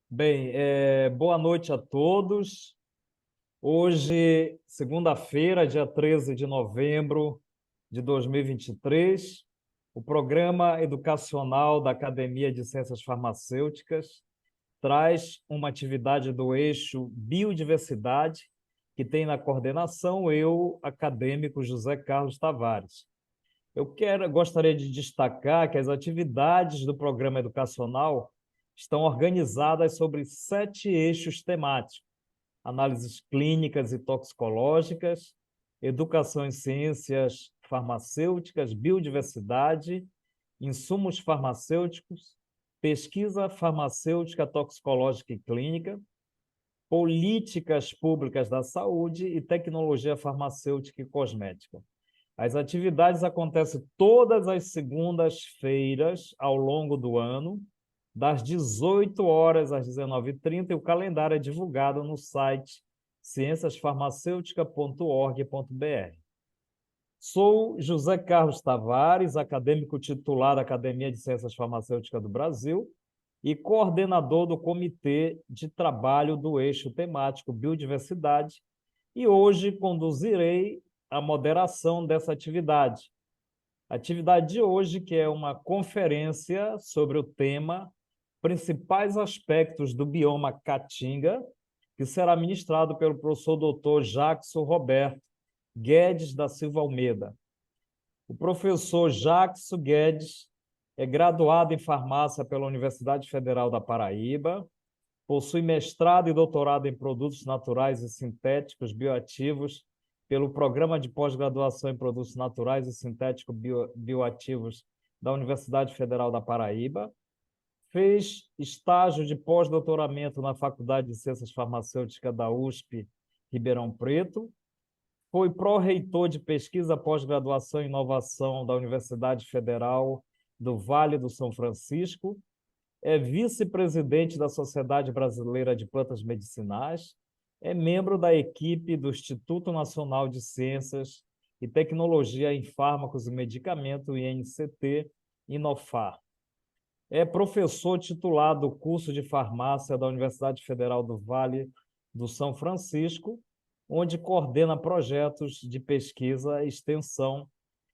Bem, boa noite a todos. Hoje, segunda-feira, dia 13 de novembro de 2023, o Programa Educacional da Academia de Ciências Farmacêuticas traz uma atividade do eixo Biodiversidade, que tem na coordenação eu, acadêmico José Carlos Tavares. Gostaria de destacar que as atividades do programa educacional estão organizadas sobre 7 eixos temáticos: análises clínicas e toxicológicas, educação em ciências farmacêuticas, biodiversidade, insumos farmacêuticos, pesquisa farmacêutica, toxicológica e clínica, políticas públicas da saúde e tecnologia farmacêutica e cosmética. As atividades acontecem todas as segundas-feiras ao longo do ano, das 18 horas às 19h30, e o calendário é divulgado no site cienciasfarmaceutica.org.br. Sou José Carlos Tavares, acadêmico titular da Academia de Ciências Farmacêuticas do Brasil e coordenador do Comitê de Trabalho do Eixo Temático Biodiversidade, e hoje conduzirei a moderação dessa atividade. A atividade de hoje, que é uma conferência sobre o tema Principais Aspectos do Bioma Caatinga, que será ministrado pelo professor Dr. Jackson Roberto Guedes da Silva Almeida. O professor Jackson Guedes é graduado em farmácia pela Universidade Federal da Paraíba, possui mestrado e doutorado em produtos naturais e sintéticos bioativos pelo Programa de Pós-Graduação em Produtos Naturais e Sintéticos Bioativos da Universidade Federal da Paraíba. Fez estágio de pós-doutoramento na Faculdade de Ciências Farmacêuticas da USP Ribeirão Preto. Foi pró-reitor de pesquisa, pós-graduação e inovação da Universidade Federal do Vale do São Francisco. É vice-presidente da Sociedade Brasileira de Plantas Medicinais, é membro da equipe do Instituto Nacional de Ciências e Tecnologia em Fármacos e Medicamentos, INCT, Inofar. É professor titular do curso de farmácia da Universidade Federal do Vale do São Francisco, onde coordena projetos de pesquisa e extensão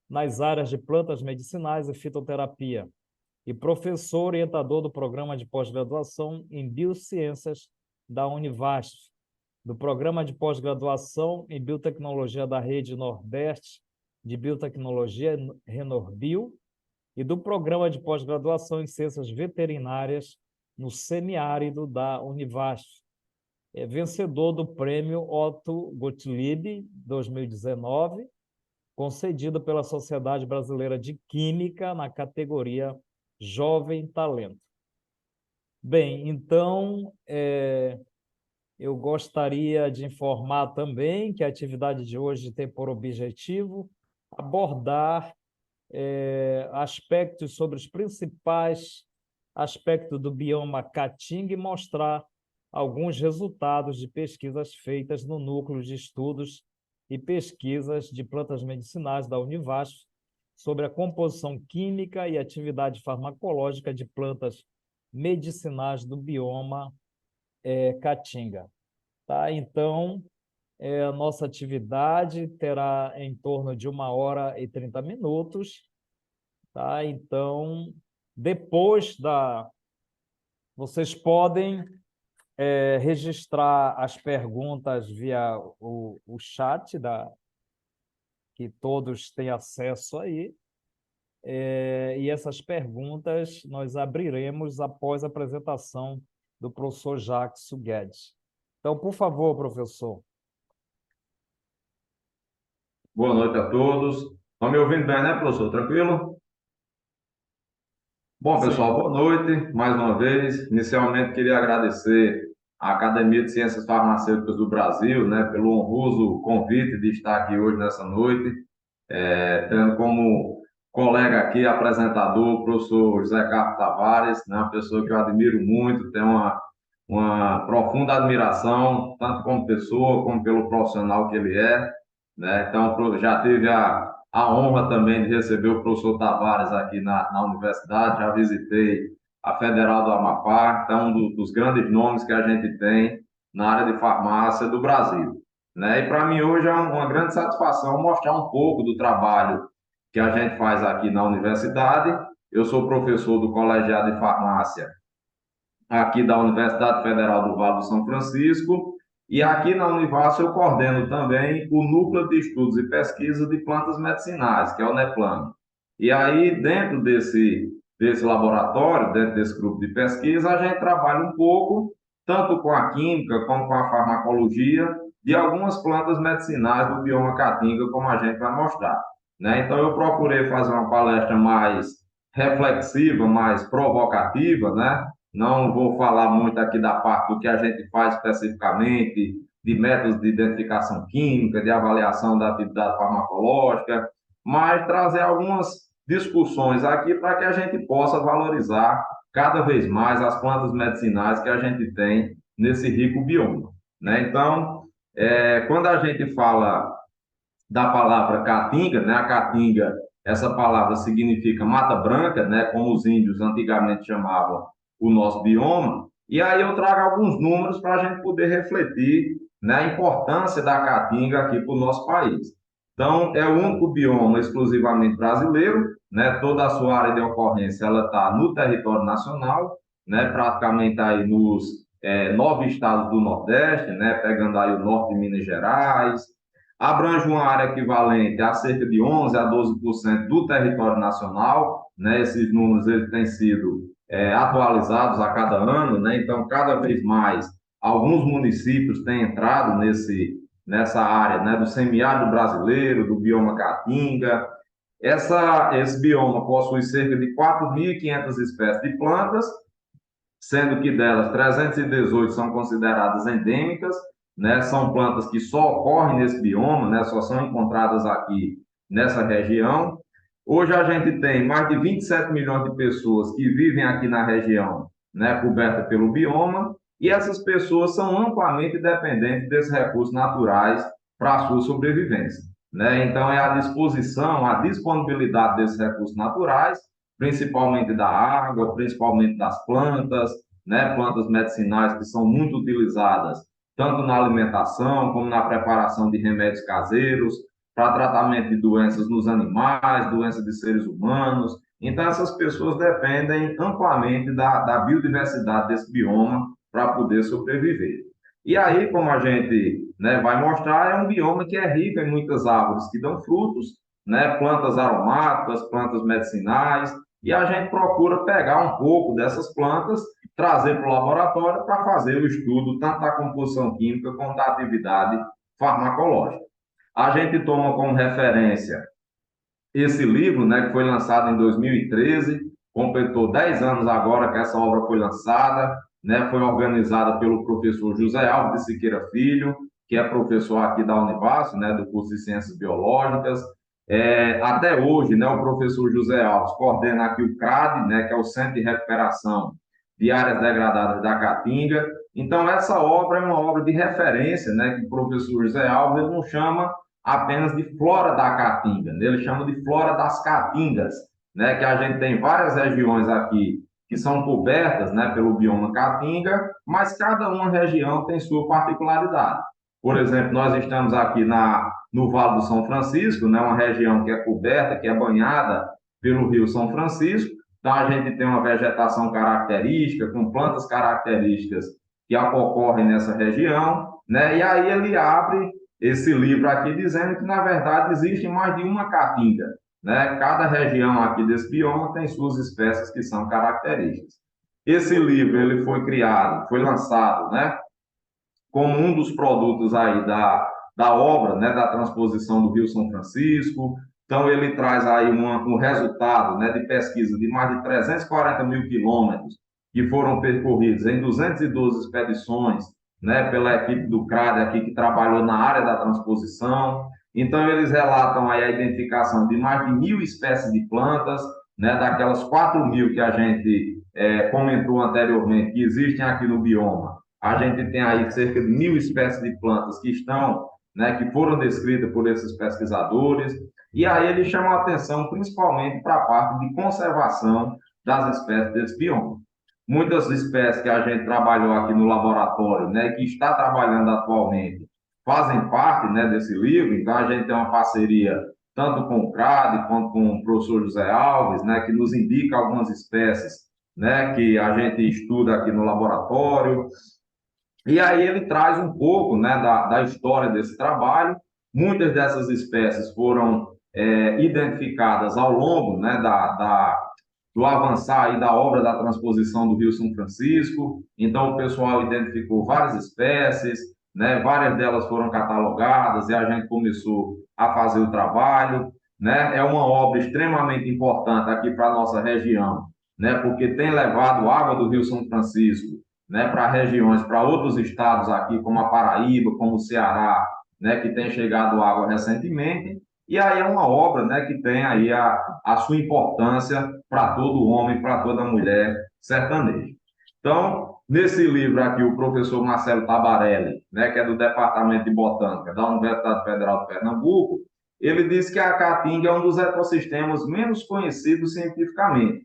nas áreas de plantas medicinais e fitoterapia, e professor orientador do programa de pós-graduação em Biociências da Univasf, do programa de pós-graduação em Biotecnologia da Rede Nordeste de Biotecnologia, Renorbio, e do programa de pós-graduação em Ciências Veterinárias no semiárido da Univasf. É vencedor do Prêmio Otto Gottlieb 2019, concedido pela Sociedade Brasileira de Química na categoria Jovem Talento. Bem, então, eu gostaria de informar também que a atividade de hoje tem por objetivo abordar aspectos sobre os principais aspectos do bioma Caatinga e mostrar alguns resultados de pesquisas feitas no Núcleo de Estudos e Pesquisas de Plantas Medicinais da Univasf sobre a composição química e atividade farmacológica de plantas medicinais do bioma Caatinga. Tá? Então, a nossa atividade terá em torno de 1h30. Tá? Então, depois vocês podem registrar as perguntas via o chat, que todos têm acesso aí, e essas perguntas nós abriremos após a apresentação do professor Jackson Guedes. Então, por favor, professor. Boa noite a todos. Estão me ouvindo bem, né, professor? Tranquilo? Bom, pessoal, boa noite mais uma vez. Inicialmente, queria agradecer à Academia de Ciências Farmacêuticas do Brasil, né, pelo honroso convite de estar aqui hoje nessa noite, tendo como colega aqui, apresentador, o professor José Carlos Tavares, né, uma pessoa que eu admiro muito, tenho uma profunda admiração, tanto como pessoa, como pelo profissional que ele é, né? Então, já tive a honra também de receber o professor Tavares aqui na universidade, já visitei a Federal do Amapá, então dos grandes nomes que a gente tem na área de farmácia do Brasil, né? E para mim hoje é uma grande satisfação mostrar um pouco do trabalho que a gente faz aqui na universidade. Eu sou professor do Colegiado de Farmácia aqui da Universidade Federal do Vale do São Francisco, e aqui na Univasf eu coordeno também o Núcleo de Estudos e Pesquisa de Plantas Medicinais, que é o NEPLAN. E aí, dentro desse laboratório, dentro desse grupo de pesquisa, a gente trabalha um pouco, tanto com a química como com a farmacologia, de algumas plantas medicinais do bioma Caatinga, como a gente vai mostrar, né? Então, eu procurei fazer uma palestra mais reflexiva, mais provocativa, né? Não vou falar muito aqui da parte do que a gente faz especificamente, de métodos de identificação química, de avaliação da atividade farmacológica, mas trazer algumas discussões aqui para que a gente possa valorizar cada vez mais as plantas medicinais que a gente tem nesse rico bioma, né? Então, quando a gente fala da palavra caatinga, né? A caatinga, essa palavra significa mata branca, né? Como os índios antigamente chamavam o nosso bioma. E aí eu trago alguns números para a gente poder refletir, né, a importância da caatinga aqui para o nosso país. Então, é o único bioma exclusivamente brasileiro, né? Toda a sua área de ocorrência ela está no território nacional, né? Praticamente aí nos 9 estados do Nordeste, né? Pegando aí o norte de Minas Gerais, abrange uma área equivalente a cerca de 11 a 12% do território nacional, né? Esses números eles têm sido atualizados a cada ano, né? Então, cada vez mais, alguns municípios têm entrado nessa área, né? Do semiárido brasileiro, do bioma Caatinga. Esse bioma possui cerca de 4.500 espécies de plantas, sendo que delas 318 são consideradas endêmicas, né? São plantas que só ocorrem nesse bioma, né? Só são encontradas aqui nessa região. Hoje a gente tem mais de 27 milhões de pessoas que vivem aqui na região, né? Coberta pelo bioma, e essas pessoas são amplamente dependentes desses recursos naturais para a sua sobrevivência, né? Então é a disposição, a disponibilidade desses recursos naturais, principalmente da água, principalmente das plantas, né? Plantas medicinais que são muito utilizadas tanto na alimentação como na preparação de remédios caseiros, para tratamento de doenças nos animais, doenças de seres humanos. Então, essas pessoas dependem amplamente da biodiversidade desse bioma para poder sobreviver. E aí, como a gente, né, vai mostrar, é um bioma que é rico em muitas árvores que dão frutos, né, plantas aromáticas, plantas medicinais, e a gente procura pegar um pouco dessas plantas, trazer para o laboratório para fazer o estudo tanto da composição química quanto da atividade farmacológica. A gente toma como referência esse livro, né, que foi lançado em 2013, completou 10 anos agora que essa obra foi lançada, né, foi organizada pelo professor José Alves de Siqueira Filho, que é professor aqui da Univasf, né, do curso de Ciências Biológicas. Até hoje, né, o professor José Alves coordena aqui o CRAD, né, que é o Centro de Recuperação de Áreas Degradadas da Caatinga. Então, essa obra é uma obra de referência, né, que o professor José Alves ele não chama apenas de flora da Caatinga, né? Ele chama de flora das Caatingas, né? Que a gente tem várias regiões aqui que são cobertas, né, pelo bioma Caatinga, mas cada uma região tem sua particularidade. Por exemplo, nós estamos aqui no Vale do São Francisco, né, uma região que é coberta, que é banhada pelo Rio São Francisco. Então, a gente tem uma vegetação característica, com plantas características que ocorrem nessa região, né? E aí ele abre esse livro aqui dizendo que, na verdade, existe mais de uma caatinga, né? Cada região aqui desse bioma tem suas espécies que são características. Esse livro ele foi criado, foi lançado, né, como um dos produtos aí da obra, né, da transposição do Rio São Francisco. Então, ele traz aí um resultado, né, de pesquisa de mais de 340 mil quilômetros que foram percorridos em 212 expedições, né, pela equipe do CRAD aqui que trabalhou na área da transposição. Então, eles relatam aí a identificação de mais de 1.000 espécies de plantas, né, daquelas 4.000 que a gente comentou anteriormente, que existem aqui no bioma. A gente tem aí cerca de 1.000 espécies de plantas que estão, né, que foram descritas por esses pesquisadores, e aí eles chamam a atenção principalmente para a parte de conservação das espécies desse bioma. muitas espécies que a gente trabalhou aqui no laboratório, né, que está trabalhando atualmente, fazem parte, né, desse livro. Então, a gente tem uma parceria tanto com o CRAD quanto com o professor José Alves, né, que nos indica algumas espécies, né, que a gente estuda aqui no laboratório. E aí ele traz um pouco, né, da história desse trabalho. Muitas dessas espécies foram identificadas ao longo, né, do avançar aí da obra da transposição do Rio São Francisco. Então, o pessoal identificou várias espécies, né, várias delas foram catalogadas e a gente começou a fazer o trabalho. Né? É uma obra extremamente importante aqui para a nossa região, né, porque tem levado água do Rio São Francisco, né, para regiões, para outros estados aqui, como a Paraíba, como o Ceará, né, que tem chegado água recentemente. E aí é uma obra, né, que tem aí a sua importância para todo homem, para toda mulher sertaneja. Então, nesse livro aqui, o professor Marcelo Tabarelli, né, que é do Departamento de Botânica da Universidade Federal de Pernambuco, ele diz que a caatinga é um dos ecossistemas menos conhecidos cientificamente,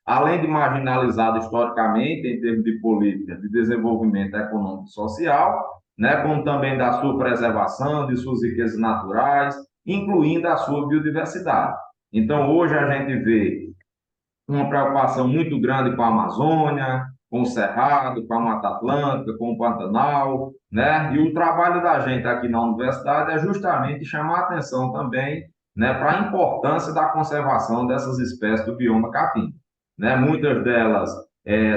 além de marginalizado historicamente em termos de política de desenvolvimento econômico e social, né, como também da sua preservação, de suas riquezas naturais, incluindo a sua biodiversidade. Então, hoje a gente vê uma preocupação muito grande com a Amazônia, com o Cerrado, com a Mata Atlântica, com o Pantanal, né? E o trabalho da gente aqui na universidade é justamente chamar a atenção também, né, para a importância da conservação dessas espécies do bioma caatinga, né? Muitas delas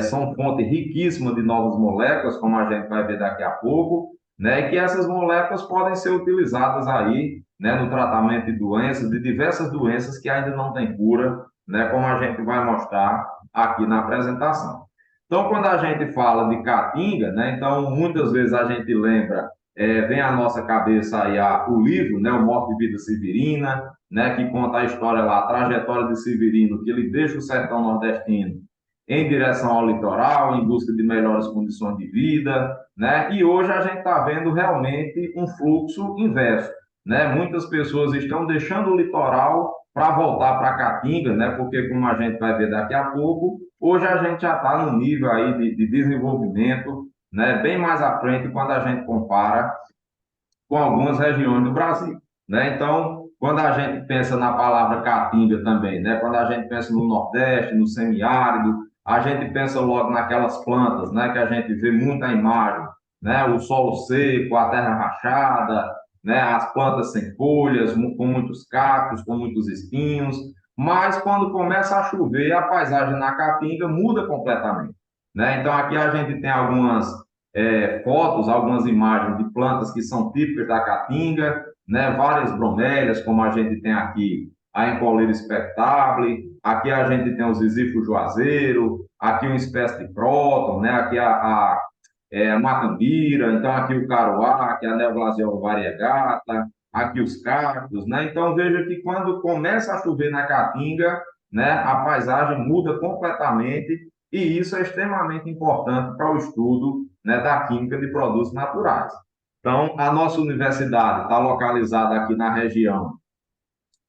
são fonte riquíssima de novas moléculas, como a gente vai ver daqui a pouco, né? E que essas moléculas podem ser utilizadas aí, né, no tratamento de doenças, de diversas doenças que ainda não têm cura, né, como a gente vai mostrar aqui na apresentação. Então, quando a gente fala de caatinga, né, então muitas vezes a gente lembra, vem à nossa cabeça aí o livro, né, o Morte e Vida Severina, né, que conta a história lá, a trajetória de Severino, que ele deixa o sertão nordestino em direção ao litoral, em busca de melhores condições de vida, né? E hoje a gente está vendo realmente um fluxo inverso, né? Muitas pessoas estão deixando o litoral para voltar para a Caatinga, né? Porque, como a gente vai ver daqui a pouco, hoje a gente já está no nível aí de desenvolvimento, né? Bem mais à frente quando a gente compara com algumas regiões do Brasil, né? Então, quando a gente pensa na palavra Caatinga também, né? Quando a gente pensa no Nordeste, no semiárido, a gente pensa logo naquelas plantas, né? Que a gente vê muita imagem, né? O solo seco, a terra rachada, né? As plantas sem folhas, com muitos cactos, com muitos espinhos. Mas quando começa a chover, a paisagem na Caatinga muda completamente, né? Então aqui a gente tem algumas fotos, algumas imagens de plantas que são típicas da Caatinga, né? Várias bromélias, como a gente tem aqui a Empoleira spectable, aqui a gente tem o Zizifo juazeiro, aqui uma espécie de próton, né? Aqui a macambira, então aqui o caroá, aqui a Neoglasiella variegata, aqui os cactos, né? Então veja que quando começa a chover na Caatinga, né, a paisagem muda completamente e isso é extremamente importante para o estudo, né, da química de produtos naturais. Então, a nossa universidade está localizada aqui na região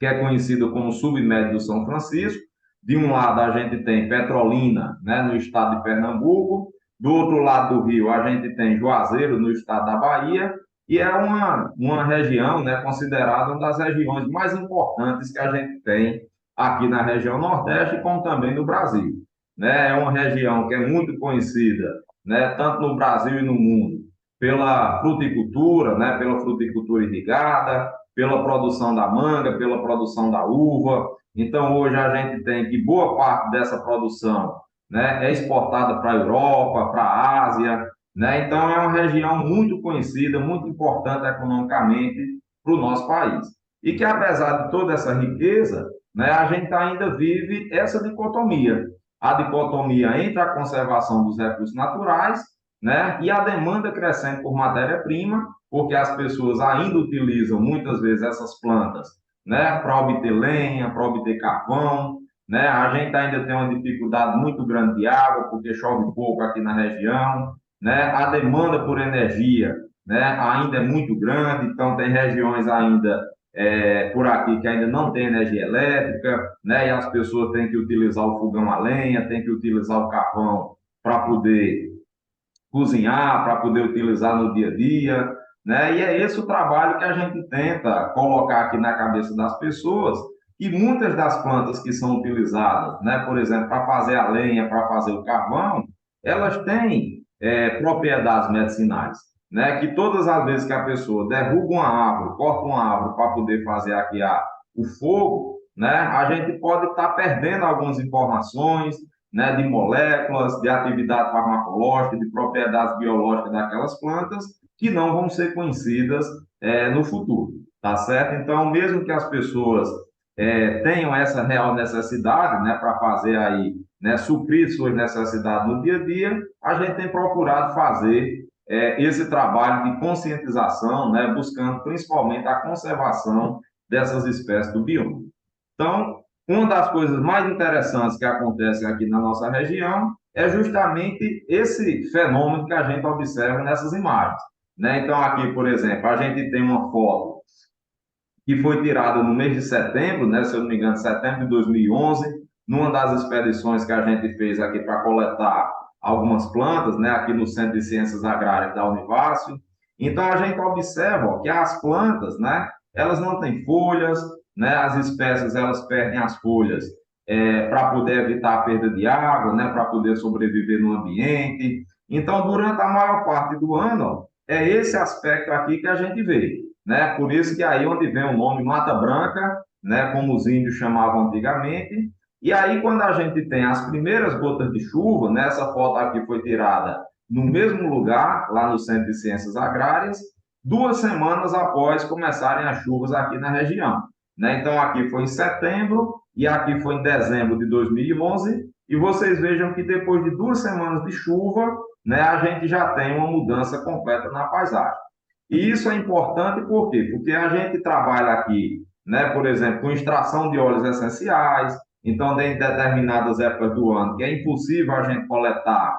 que é conhecida como submédio do São Francisco. De um lado, a gente tem Petrolina, né, no estado de Pernambuco. Do outro lado do rio, a gente tem Juazeiro, no estado da Bahia. E é uma região, né, considerada uma das regiões mais importantes que a gente tem aqui na região Nordeste, como também no Brasil. Né? É uma região que é muito conhecida, né, tanto no Brasil e no mundo, pela fruticultura, né, pela fruticultura irrigada, pela produção da manga, pela produção da uva. Então, hoje a gente tem que boa parte dessa produção, né, é exportada para a Europa, para a Ásia, né? Então, é uma região muito conhecida, muito importante economicamente para o nosso país. E que, apesar de toda essa riqueza, né, a gente ainda vive essa dicotomia. A dicotomia entre a conservação dos recursos naturais, né, e a demanda crescente por matéria-prima, porque as pessoas ainda utilizam muitas vezes essas plantas, né, para obter lenha, para obter carvão, né? A gente ainda tem uma dificuldade muito grande de água, porque chove pouco aqui na região, né? A demanda por energia, né, ainda é muito grande, então tem regiões ainda por aqui que ainda não tem energia elétrica, né? E as pessoas têm que utilizar o fogão a lenha, têm que utilizar o carvão para poder cozinhar, para poder utilizar no dia a dia, né? E é esse o trabalho que a gente tenta colocar aqui na cabeça das pessoas, e muitas das plantas que são utilizadas, né, por exemplo, para fazer a lenha, para fazer o carvão, elas têm propriedades medicinais, né? Que todas as vezes que a pessoa derruba uma árvore, corta uma árvore para poder fazer aqui o fogo, né, a gente pode estar perdendo algumas informações, né, de moléculas, de atividade farmacológica, de propriedades biológicas daquelas plantas que não vão ser conhecidas no futuro, tá certo? Então, mesmo que as pessoas tenham essa real necessidade, né, para fazer aí, né, suprir suas necessidades no dia a dia, a gente tem procurado fazer esse trabalho de conscientização, né, buscando principalmente a conservação dessas espécies do bioma. Então, uma das coisas mais interessantes que acontecem aqui na nossa região é justamente esse fenômeno que a gente observa nessas imagens, né? Então, aqui, por exemplo, a gente tem uma foto que foi tirada no mês de setembro, né? Se eu não me engano, setembro de 2011, numa das expedições que a gente fez aqui para coletar algumas plantas, né? Aqui no Centro de Ciências Agrárias da Univácio. Então, a gente observa ó, que as plantas, né? Elas não têm folhas, né? As espécies elas perdem as folhas para poder evitar a perda de água, né? Para poder sobreviver no ambiente. Então, durante a maior parte do ano, é esse aspecto aqui que a gente vê, né? Por isso que aí onde vem o nome Mata Branca, né? Como os índios chamavam antigamente. E aí, quando a gente tem as primeiras gotas de chuva, né? Essa foto aqui foi tirada no mesmo lugar, lá no Centro de Ciências Agrárias, 2 semanas após começarem as chuvas aqui na região, né? Então, aqui foi em setembro e aqui foi em dezembro de 2011. E vocês vejam que depois de 2 semanas de chuva, né, a gente já tem uma mudança completa na paisagem. E isso é importante por quê? Porque a gente trabalha aqui, né, por exemplo, com extração de óleos essenciais. Então, em determinadas épocas do ano, que é impossível a gente coletar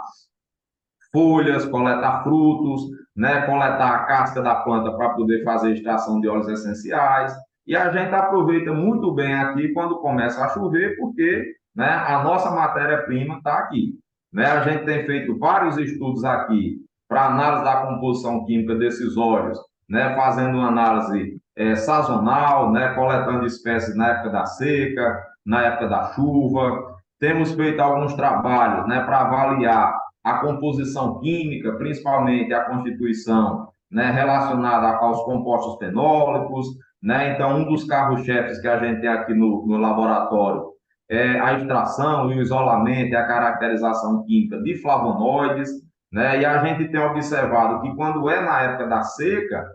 folhas, coletar frutos, né, coletar a casca da planta para poder fazer extração de óleos essenciais. E a gente aproveita muito bem aqui quando começa a chover, porque, né, a nossa matéria-prima está aqui, né? A gente tem feito vários estudos aqui para análise da composição química desses óleos, né, fazendo uma análise sazonal, né, coletando espécies na época da seca, na época da chuva. Temos feito alguns trabalhos, né, para avaliar a composição química, principalmente a constituição, né, relacionada aos compostos fenólicos, né? Então, um dos carros-chefes que a gente tem aqui no laboratório é a extração e o isolamento e a caracterização química de flavonoides, né? E a gente tem observado que quando é na época da seca,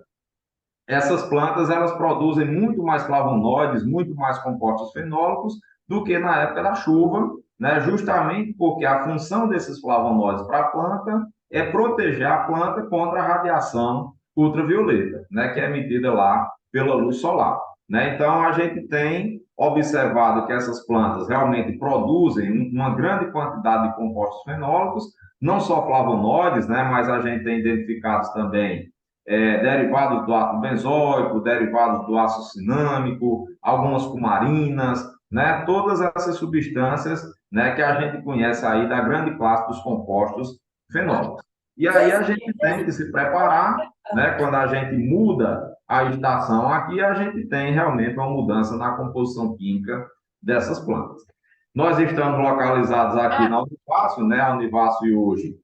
essas plantas elas produzem muito mais flavonoides, muito mais compostos fenólicos do que na época da chuva, né? Justamente porque a função desses flavonoides para a planta é proteger a planta contra a radiação ultravioleta, né? Que é emitida lá pela luz solar, né? Então, a gente tem observado que essas plantas realmente produzem uma grande quantidade de compostos fenólicos, não só flavonoides, né? Mas a gente tem identificado também derivados do ácido benzoico, derivados do ácido cinâmico, algumas cumarinas, né? Todas essas substâncias, né, que a gente conhece aí da grande classe dos compostos fenólicos. E aí a gente tem que se preparar, né? Quando a gente muda a estação aqui, a gente tem realmente uma mudança na composição química dessas plantas. Nós estamos localizados aqui na Univácio, né? A Univácio hoje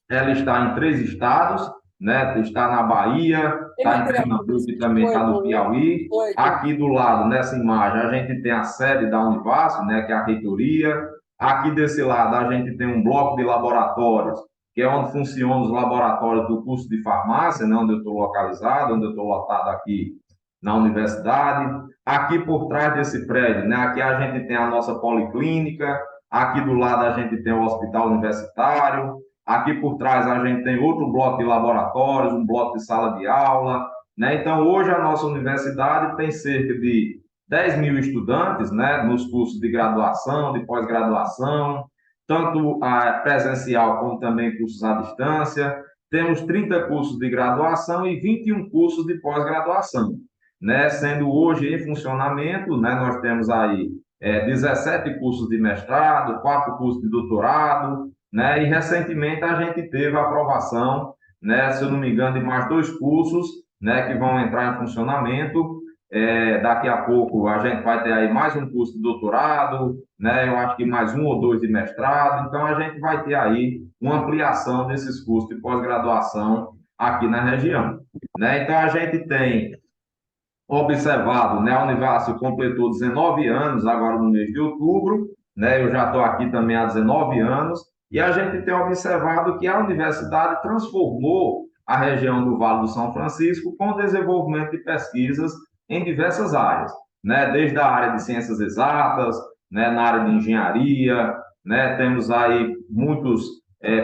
ela está em 3 estados, né? Está na Bahia, está em Pernambuco e também está no Piauí. Aqui do lado, nessa imagem, a gente tem a sede da Univácio, né? Que é a reitoria. Aqui desse lado, a gente tem um bloco de laboratórios, que é onde funcionam os laboratórios do curso de farmácia, né? Onde eu estou localizado, onde eu estou lotado aqui na universidade. Aqui por trás desse prédio, né? Aqui a gente tem a nossa policlínica. Aqui do lado, a gente tem o hospital universitário. Aqui por trás a gente tem outro bloco de laboratórios, um bloco de sala de aula, né? Então, hoje a nossa universidade tem cerca de 10 mil estudantes, né? Nos cursos de graduação, de pós-graduação, tanto presencial como também cursos à distância. Temos 30 cursos de graduação e 21 cursos de pós-graduação, né? Sendo hoje em funcionamento, né? Nós temos aí 17 cursos de mestrado, 4 cursos de doutorado, né? E recentemente a gente teve a aprovação, né, se eu não me engano, de mais dois cursos, né, que vão entrar em funcionamento. Daqui a pouco a gente vai ter aí mais um curso de doutorado, né? Eu acho que mais um ou dois de mestrado. Então a gente vai ter aí uma ampliação desses cursos de pós-graduação aqui na região, né? Então a gente tem observado, né? A Univassal completou 19 anos agora no mês de outubro, né? Eu já estou aqui também há 19 anos, e a gente tem observado que a universidade transformou a região do Vale do São Francisco com o desenvolvimento de pesquisas em diversas áreas, né? Desde a área de ciências exatas, né? Na área de engenharia, né? Temos aí muitos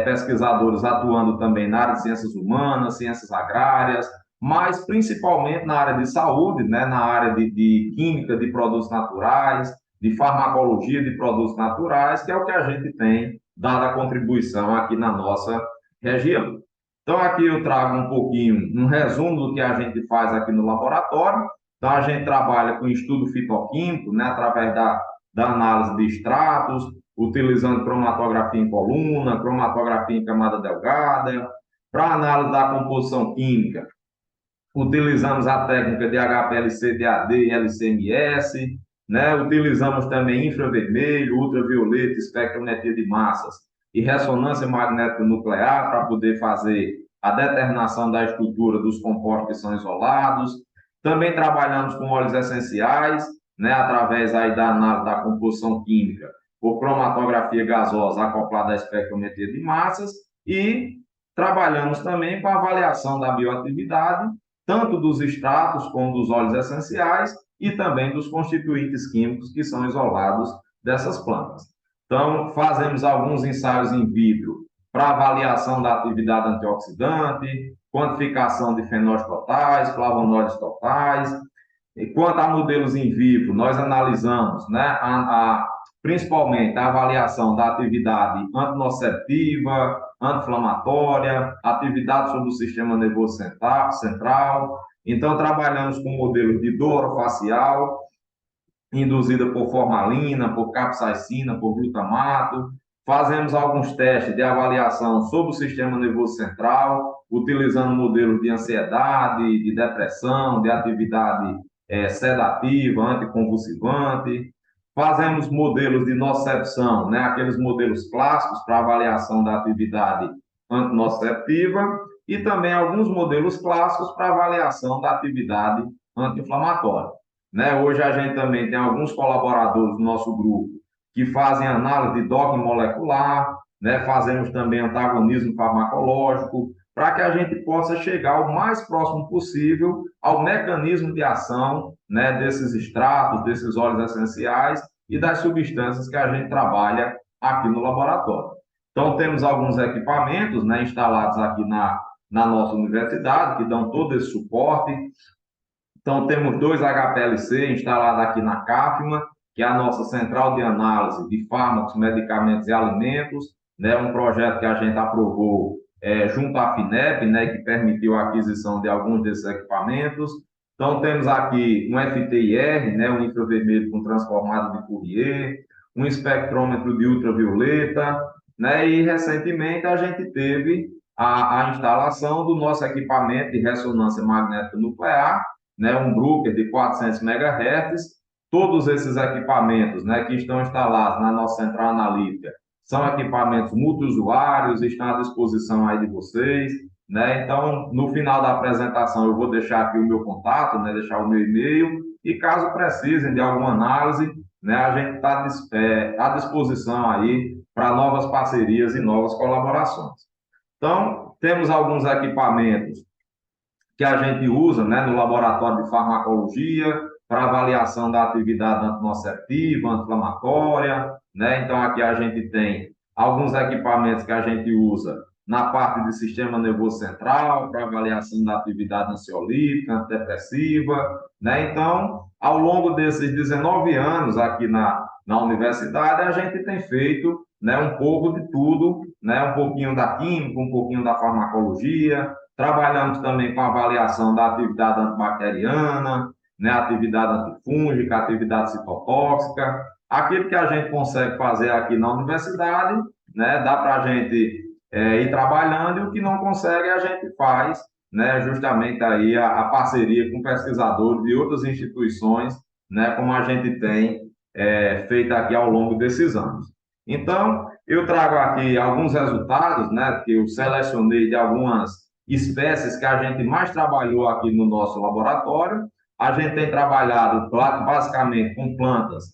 pesquisadores atuando também na área de ciências humanas, ciências agrárias, mas principalmente na área de saúde, né, na área de química de produtos naturais, de farmacologia de produtos naturais, que é o que a gente tem dado a contribuição aqui na nossa região. Então, aqui eu trago um pouquinho, um resumo do que a gente faz aqui no laboratório. Então, a gente trabalha com estudo fitoquímico, né, através da análise de extratos, utilizando cromatografia em coluna, cromatografia em camada delgada, para análise da composição química, utilizamos a técnica de HPLC, DAD e LCMS, né? Utilizamos também infravermelho, ultravioleta, espectrometria de massas e ressonância magnética nuclear para poder fazer a determinação da estrutura dos compostos que são isolados. Também trabalhamos com óleos essenciais, né? Através aí da análise da composição química por cromatografia gasosa acoplada à espectrometria de massas e trabalhamos também com a avaliação da bioatividade tanto dos extratos como dos óleos essenciais e também dos constituintes químicos que são isolados dessas plantas. Então, fazemos alguns ensaios in vitro para avaliação da atividade antioxidante, quantificação de fenóis totais, flavonoides totais. E quanto a modelos in vivo, nós analisamos, né, principalmente a avaliação da atividade antinociceptiva, anti-inflamatória, atividade sobre o sistema nervoso central. Então, trabalhamos com modelos de dor orofacial, induzida por formalina, por capsaicina, por glutamato. Fazemos alguns testes de avaliação sobre o sistema nervoso central, utilizando modelos de ansiedade, de depressão, de atividade sedativa, anticonvulsivante. Fazemos modelos de nocicepção, né? Aqueles modelos clássicos para avaliação da atividade antinociceptiva e também alguns modelos clássicos para avaliação da atividade anti-inflamatória. Né? Hoje a gente também tem alguns colaboradores do nosso grupo que fazem análise de doping molecular, né? Fazemos também antagonismo farmacológico, para que a gente possa chegar o mais próximo possível ao mecanismo de ação, né, desses extratos, desses óleos essenciais e das substâncias que a gente trabalha aqui no laboratório. Então, temos alguns equipamentos, né, instalados aqui na nossa universidade, que dão todo esse suporte. Então, temos dois HPLC instalados aqui na CAFMA, que é a nossa central de análise de fármacos, medicamentos e alimentos, né? Um projeto que a gente aprovou junto à FINEP, né? Que permitiu a aquisição de alguns desses equipamentos. Então, temos aqui um FTIR, né? Um infravermelho com transformado de Fourier, um espectrômetro de ultravioleta, né? E, recentemente, a gente teve a instalação do nosso equipamento de ressonância magnética nuclear, né, um Bruker de 400 MHz. Todos esses equipamentos, né, que estão instalados na nossa central analítica são equipamentos multiusuários, estão à disposição aí de vocês. Né? Então, no final da apresentação, eu vou deixar aqui o meu contato, né, deixar o meu e-mail, e caso precisem de alguma análise, né, a gente está à disposição aí para novas parcerias e novas colaborações. Então, temos alguns equipamentos que a gente usa, né, no laboratório de farmacologia para avaliação da atividade antinociceptiva, anti-inflamatória, né? Então aqui a gente tem alguns equipamentos que a gente usa na parte de sistema nervoso central para avaliação da atividade ansiolítica, antidepressiva, né? Então, ao longo desses 19 anos aqui na universidade, a gente tem feito, né, um pouco de tudo, né? Um pouquinho da química, um pouquinho da farmacologia. Trabalhamos também com a avaliação da atividade antibacteriana, né, atividade antifúngica, atividade citotóxica, aquilo que a gente consegue fazer aqui na universidade né, dá para a gente ir trabalhando, e o que não consegue a gente faz, né, justamente aí a parceria com pesquisadores de outras instituições, né, como a gente tem feito aqui ao longo desses anos. Então, eu trago aqui alguns resultados, né, que eu selecionei de algumas espécies que a gente mais trabalhou aqui no nosso laboratório. A gente tem trabalhado basicamente com plantas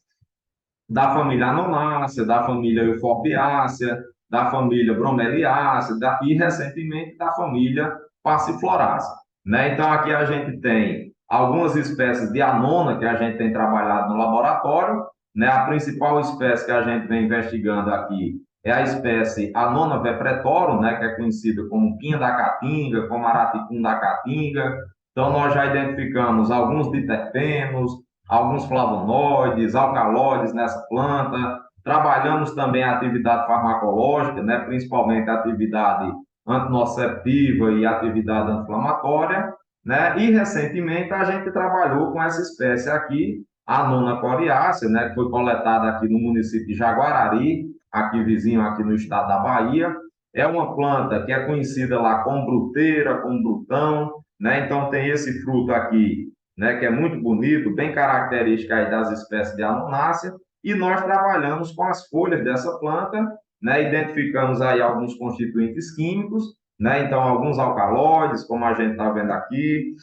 da família Anonácea, da família Euforbiácea, da família Bromeliácea e, recentemente, da família Passiflorácea. Né? Então, aqui a gente tem algumas espécies de anona que a gente tem trabalhado no laboratório. Né? A principal espécie que a gente vem investigando aqui é a espécie Anona vepretorum, né? Que é conhecida como pinha da caatinga, como araticum da caatinga. Então, nós já identificamos alguns diterpenos, alguns flavonoides, alcaloides nessa planta. Trabalhamos também a atividade farmacológica, né, principalmente a atividade antinociceptiva e a atividade anti-inflamatória, né? E recentemente a gente trabalhou com essa espécie aqui, a nona coriácea, né, que foi coletada aqui no município de Jaguarari, aqui vizinho aqui no estado da Bahia. É uma planta que é conhecida lá como bruteira, como brutão, né? Então tem esse fruto aqui, né, que é muito bonito, bem característica aí das espécies de Anonácea, e nós trabalhamos com as folhas dessa planta, né, identificamos aí alguns constituintes químicos, né, então alguns alcaloides, como a gente está vendo aqui,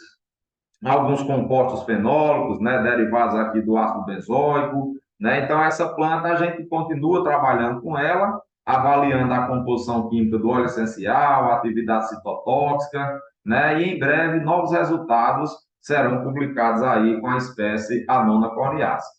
alguns compostos fenólicos, né, derivados aqui do ácido benzoico, né, então essa planta a gente continua trabalhando com ela, avaliando a composição química do óleo essencial, a atividade citotóxica, né, e em breve novos resultados serão publicados aí com a espécie Anona coriácea.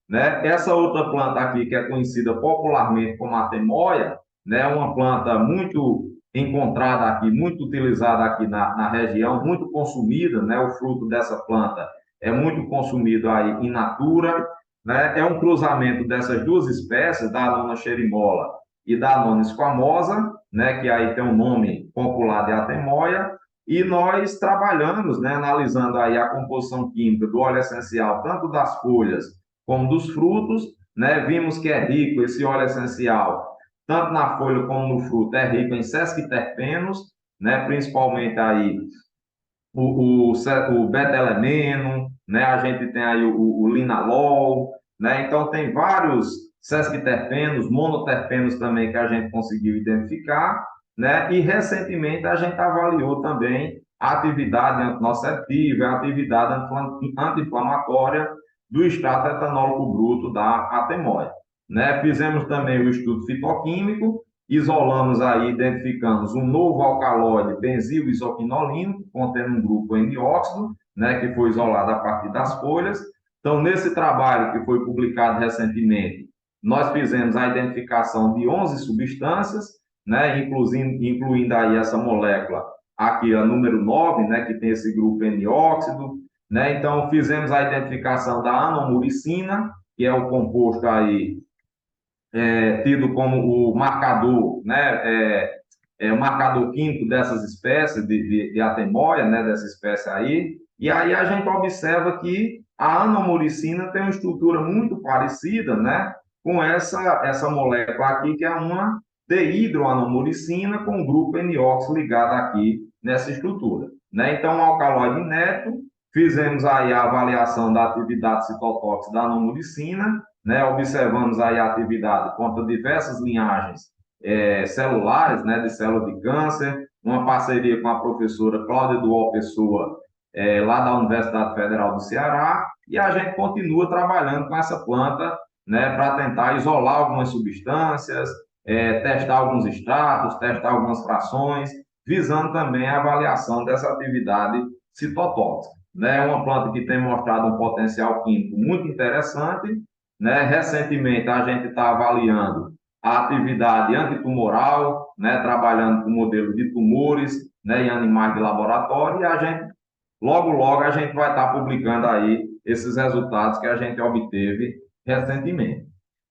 Né? Essa outra planta aqui, que é conhecida popularmente como atemoia, né? É uma planta muito encontrada aqui, muito utilizada aqui na região, muito consumida, né? O fruto dessa planta é muito consumido aí in natura, né? É um cruzamento dessas duas espécies, da Anona xerimola e da Anona esquamosa, né? Que aí tem o nome popular de atemoia, e nós trabalhamos, né? Analisando aí a composição química do óleo essencial, tanto das folhas como dos frutos, né? Vimos que é rico esse óleo essencial, tanto na folha como no fruto, é rico em sesquiterpenos, né? Principalmente aí o beta-elemeno, né? A gente tem aí o linalol, né? Então tem vários sesquiterpenos, monoterpenos também que a gente conseguiu identificar, né? E recentemente a gente avaliou também a atividade antinociceptiva, a atividade anti-inflamatória do extrato etanólico bruto da atemoia, né? Fizemos também o estudo fitoquímico, isolamos aí, identificamos um novo alcaloide benzil isoquinolínico, contendo um grupo N-óxido, né, que foi isolado a partir das folhas. Então, nesse trabalho que foi publicado recentemente, nós fizemos a identificação de 11 substâncias, né, incluindo aí essa molécula aqui, a número 9, né, que tem esse grupo N-óxido, né? Então, fizemos a identificação da anomuricina, que é o composto aí tido como o marcador, né, o marcador químico dessas espécies de atemoia, né, dessa espécie aí, e aí a gente observa que a anomoricina tem uma estrutura muito parecida, né, com essa molécula aqui, que é uma dehidroanomoricina com o grupo N-óxido ligado aqui nessa estrutura, né? Então, um alcaloide inédito, fizemos aí a avaliação da atividade citotóxica da anomoricina, né? Observamos aí a atividade contra diversas linhagens celulares, né, de célula de câncer, uma parceria com a professora Cláudia Duol Pessoa, lá da Universidade Federal do Ceará, e a gente continua trabalhando com essa planta, né, para tentar isolar algumas substâncias, testar alguns extratos, testar algumas frações, visando também a avaliação dessa atividade citotóxica. Né? É uma planta que tem mostrado um potencial químico muito interessante, né? Recentemente, a gente está avaliando a atividade antitumoral, né? Trabalhando com modelo de tumores, né? Em animais de laboratório, e a gente, logo, a gente vai estar publicando aí esses resultados que a gente obteve recentemente.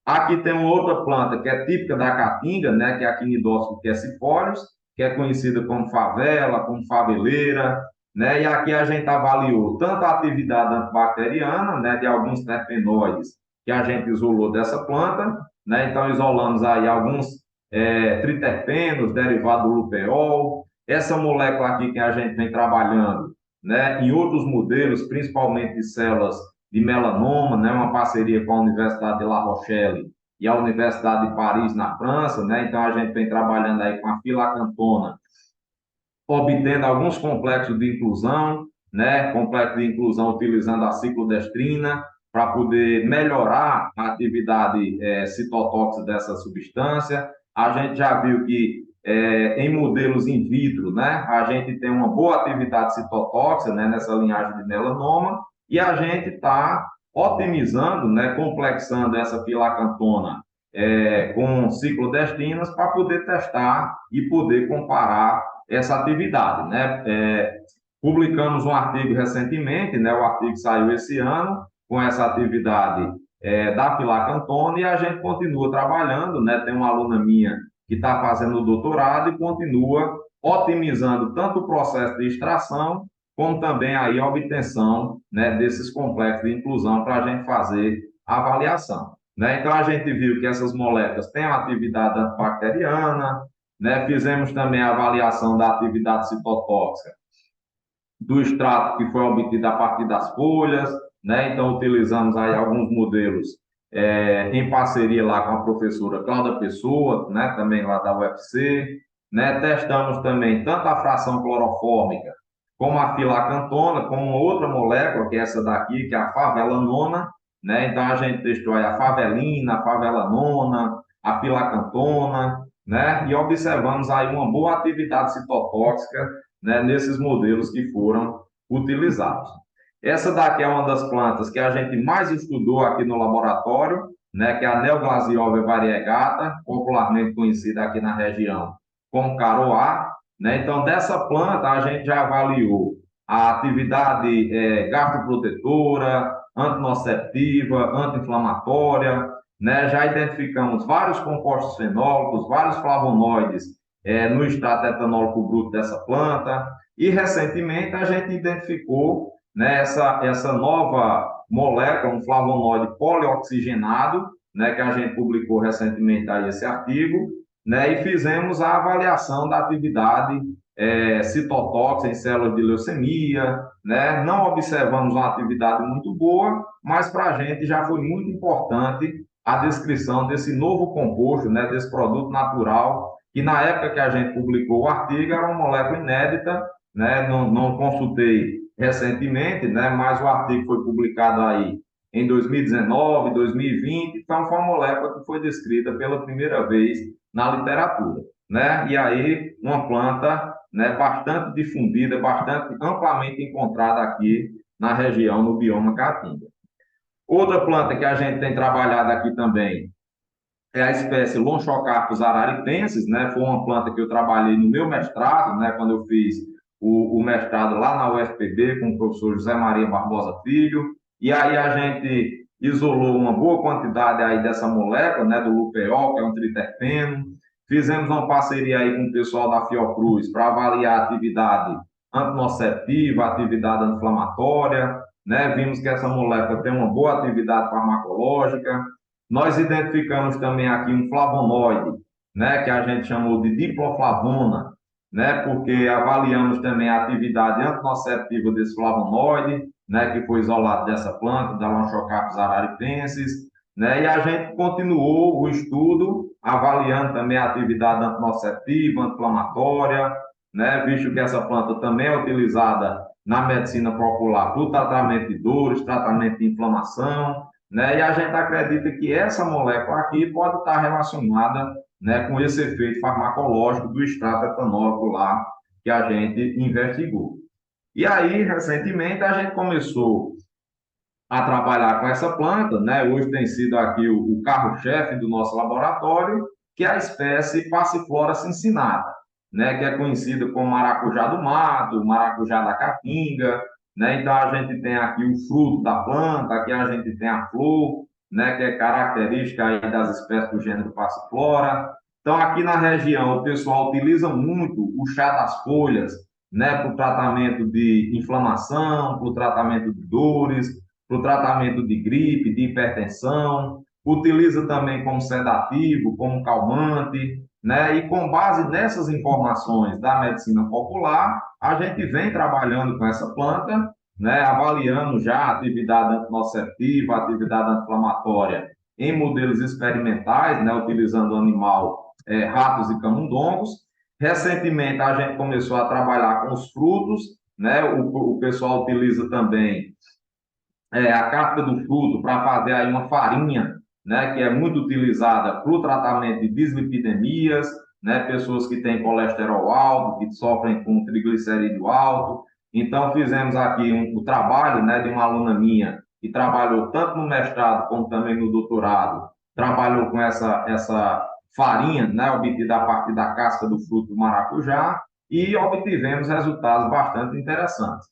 Aqui tem uma outra planta que é típica da caatinga, né? Que é a Quinidócilo quercifolius, que é conhecida como favela, como faveleira, né? E aqui a gente avaliou tanto a atividade antibacteriana, né? De alguns terpenoides que a gente isolou dessa planta, né? Então, isolamos aí alguns triterpenos, derivado do lupeol. Essa molécula aqui que a gente vem trabalhando, né, em outros modelos, principalmente de células de melanoma, né, uma parceria com a Universidade de La Rochelle e a Universidade de Paris, na França, né, então a gente vem trabalhando aí com a filacantona, obtendo alguns complexos de inclusão, né, complexo de inclusão utilizando a ciclodestrina, para poder melhorar a atividade citotóxica dessa substância. A gente já viu que em modelos in vitro, né, a gente tem uma boa atividade citotóxica, né, nessa linhagem de melanoma, e a gente está otimizando, né, complexando essa filacantona com ciclodestrinas para poder testar e poder comparar essa atividade, né? Publicamos um artigo recentemente, né? O artigo saiu esse ano com essa atividade da filacantona, e a gente continua trabalhando, né? Tem uma aluna minha que está fazendo o doutorado e continua otimizando tanto o processo de extração como também aí a obtenção, né, desses complexos de inclusão para a gente fazer a avaliação, né? Então a gente viu que essas moléculas têm uma atividade antibacteriana, né? Fizemos também a avaliação da atividade citotóxica do extrato que foi obtido a partir das folhas, né? Então utilizamos aí alguns modelos em parceria lá com a professora Cláudia Pessoa, né? Também lá da UFC, né? Testamos também tanto a fração clorofórmica como a filacantona, como uma outra molécula, que é essa daqui, que é a favelanona, né? Então a gente testou aí a favelina, a favelanona, a filacantona, né? E observamos aí uma boa atividade citotóxica, né, nesses modelos que foram utilizados. Essa daqui é uma das plantas que a gente mais estudou aqui no laboratório, né, que é a Neoglaziovia variegata, popularmente conhecida aqui na região como caroá, né? Então, dessa planta, a gente já avaliou a atividade gastroprotetora, antinociceptiva, anti-inflamatória, né? Já identificamos vários compostos fenólicos, vários flavonoides no extrato etanólico bruto dessa planta, e recentemente a gente identificou, né, essa nova molécula, um flavonoide polioxigenado, né, que a gente publicou recentemente aí esse artigo, né, e fizemos a avaliação da atividade citotóxica em células de leucemia, né? Não observamos uma atividade muito boa, mas para a gente já foi muito importante a descrição desse novo composto, né, desse produto natural, que na época que a gente publicou o artigo era uma molécula inédita, né? Não consultei recentemente, né, mas o artigo foi publicado aí em 2019, 2020, então foi uma molécula que foi descrita pela primeira vez na literatura, né? E aí uma planta, né, bastante difundida, bastante amplamente encontrada aqui na região, no bioma Caatinga. Outra planta que a gente tem trabalhado aqui também é a espécie Lonchocarpus araripensis, né? Foi uma planta que eu trabalhei no meu mestrado, né? Quando eu fiz o mestrado lá na UFPB com o professor José Maria Barbosa Filho, e aí a gente isolou uma boa quantidade aí dessa molécula, né? Do lupeol, que é um triterpeno. Fizemos uma parceria aí com o pessoal da Fiocruz para avaliar a atividade antinociceptiva, a atividade anti-inflamatória, né? Vimos que essa molécula tem uma boa atividade farmacológica. Nós identificamos também aqui um flavonoide, né, que a gente chamou de diploflavona, né, porque avaliamos também a atividade antinociceptiva desse flavonoide, né, que foi isolado dessa planta, da Lonchocarpus araripensis, né, e a gente continuou o estudo avaliando também a atividade antinociceptiva, anti-inflamatória, né, visto que essa planta também é utilizada na medicina popular para o tratamento de dores, tratamento de inflamação, né? E a gente acredita que essa molécula aqui pode estar relacionada, né, com esse efeito farmacológico do extrato etanólico lá que a gente investigou. E aí, recentemente, a gente começou a trabalhar com essa planta, né? Hoje tem sido aqui o carro-chefe do nosso laboratório, que é a espécie Passiflora cincinata, né? Que é conhecida como maracujá do mato, maracujá da caatinga, né? Então a gente tem aqui o fruto da planta, aqui a gente tem a flor, né? Que é característica aí das espécies do gênero Passiflora. Então aqui na região o pessoal utiliza muito o chá das folhas, né? Para o tratamento de inflamação, para o tratamento de dores, para o tratamento de gripe, de hipertensão, utiliza também como sedativo, como calmante, né? E com base nessas informações da medicina popular, a gente vem trabalhando com essa planta, né? Avaliando já a atividade antinociceptiva, a atividade anti-inflamatória em modelos experimentais, né? Utilizando animal, ratos e camundongos. Recentemente, a gente começou a trabalhar com os frutos, né? O pessoal utiliza também a casca do fruto para fazer aí uma farinha, né, que é muito utilizada para o tratamento de dislipidemias, né, pessoas que têm colesterol alto, que sofrem com triglicerídeo alto. Então, fizemos aqui o trabalho, né, de uma aluna minha que trabalhou tanto no mestrado como também no doutorado, trabalhou com essa farinha, né, obtida a partir da casca do fruto do maracujá, e obtivemos resultados bastante interessantes.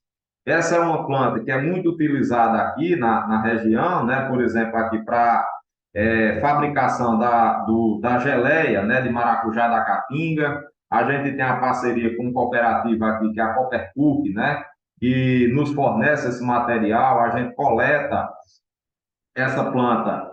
Essa é uma planta que é muito utilizada aqui na região, né? Por exemplo, aqui para fabricação da geleia, né? De maracujá da Caatinga. A gente tem a parceria com uma cooperativa aqui, que é a Coopercuc, né? Que nos fornece esse material. A gente coleta essa planta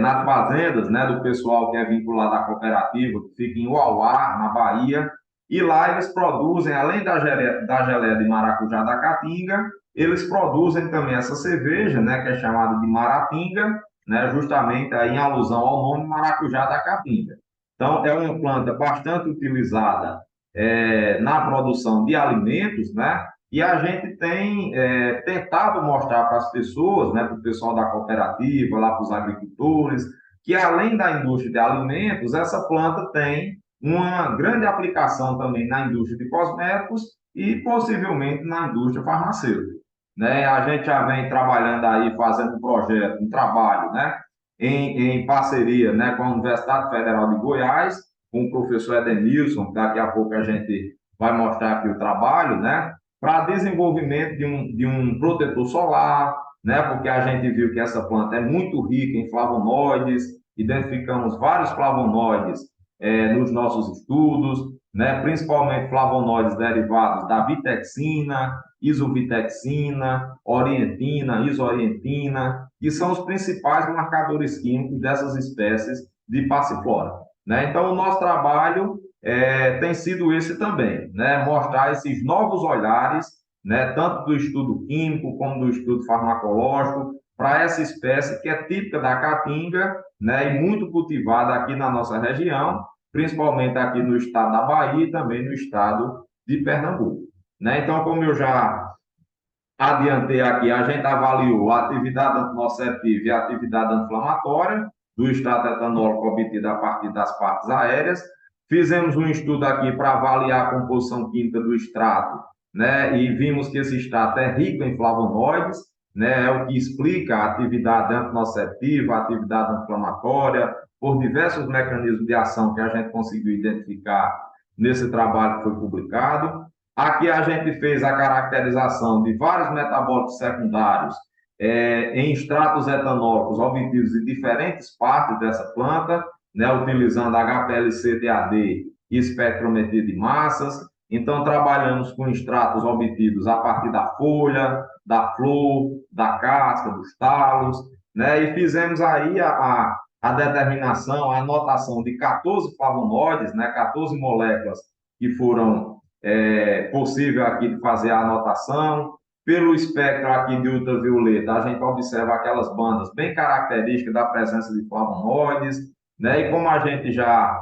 nas fazendas, né, do pessoal que é vinculado à cooperativa, que fica em Uauá, na Bahia, e lá eles produzem, além da geleia de maracujá da Caatinga, eles produzem também essa cerveja, né, que é chamada de Maratinga, né, justamente aí em alusão ao nome maracujá da Caatinga. Então, é uma planta bastante utilizada na produção de alimentos, né, e a gente tem tentado mostrar para as pessoas, né, para o pessoal da cooperativa, lá para os agricultores, que além da indústria de alimentos, essa planta tem uma grande aplicação também na indústria de cosméticos e possivelmente na indústria farmacêutica. Né? A gente já vem trabalhando aí, fazendo um projeto, um trabalho, né, em parceria, né, com a Universidade Federal de Goiás, com o professor Edenilson, daqui a pouco a gente vai mostrar aqui o trabalho, né, para desenvolvimento de um protetor solar, né? Porque a gente viu que essa planta é muito rica em flavonoides, identificamos vários flavonoides nos nossos estudos, né? Principalmente flavonoides derivados da vitexina, isovitexina, orientina, isorientina, que são os principais marcadores químicos dessas espécies de passiflora. Né? Então, o nosso trabalho tem sido esse também, né? Mostrar esses novos olhares, né? Tanto do estudo químico como do estudo farmacológico, para essa espécie que é típica da caatinga, né? E muito cultivada aqui na nossa região, principalmente aqui no estado da Bahia e também no estado de Pernambuco. Né? Então, como eu já adiantei aqui, a gente avaliou a atividade antinociceptiva e a atividade anti-inflamatória do extrato etanólico obtido a partir das partes aéreas. Fizemos um estudo aqui para avaliar a composição química do extrato, né? E vimos que esse extrato é rico em flavonoides, né? É o que explica a atividade antinociceptiva, a atividade anti-inflamatória, por diversos mecanismos de ação que a gente conseguiu identificar nesse trabalho que foi publicado. Aqui a gente fez a caracterização de vários metabólicos secundários em extratos etanólicos obtidos em diferentes partes dessa planta, né, utilizando HPLC-TAD e espectrometria de massas. Então, trabalhamos com extratos obtidos a partir da folha, da flor, da casca, dos talos, né, e fizemos aí a determinação, a anotação de 14 flavonoides, né, 14 moléculas que foram possível aqui de fazer a anotação. Pelo espectro aqui de ultravioleta, a gente observa aquelas bandas bem características da presença de flavonoides, né? E como a gente já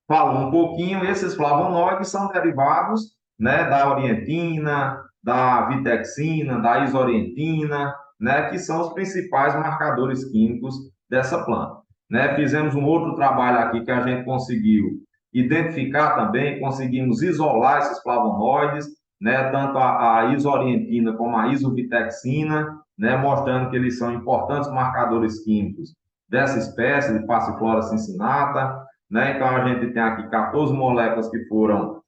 falou um pouquinho, esses flavonoides são derivados, né, da orientina, da vitexina, da isorientina, né, que são os principais marcadores químicos dessa planta. Né? Fizemos um outro trabalho aqui que a gente conseguiu identificar também, conseguimos isolar esses flavonoides, né, tanto a isorientina como a isovitexina, né, mostrando que eles são importantes marcadores químicos dessa espécie de Passiflora cincinata. Né? Então, a gente tem aqui 14 moléculas que foram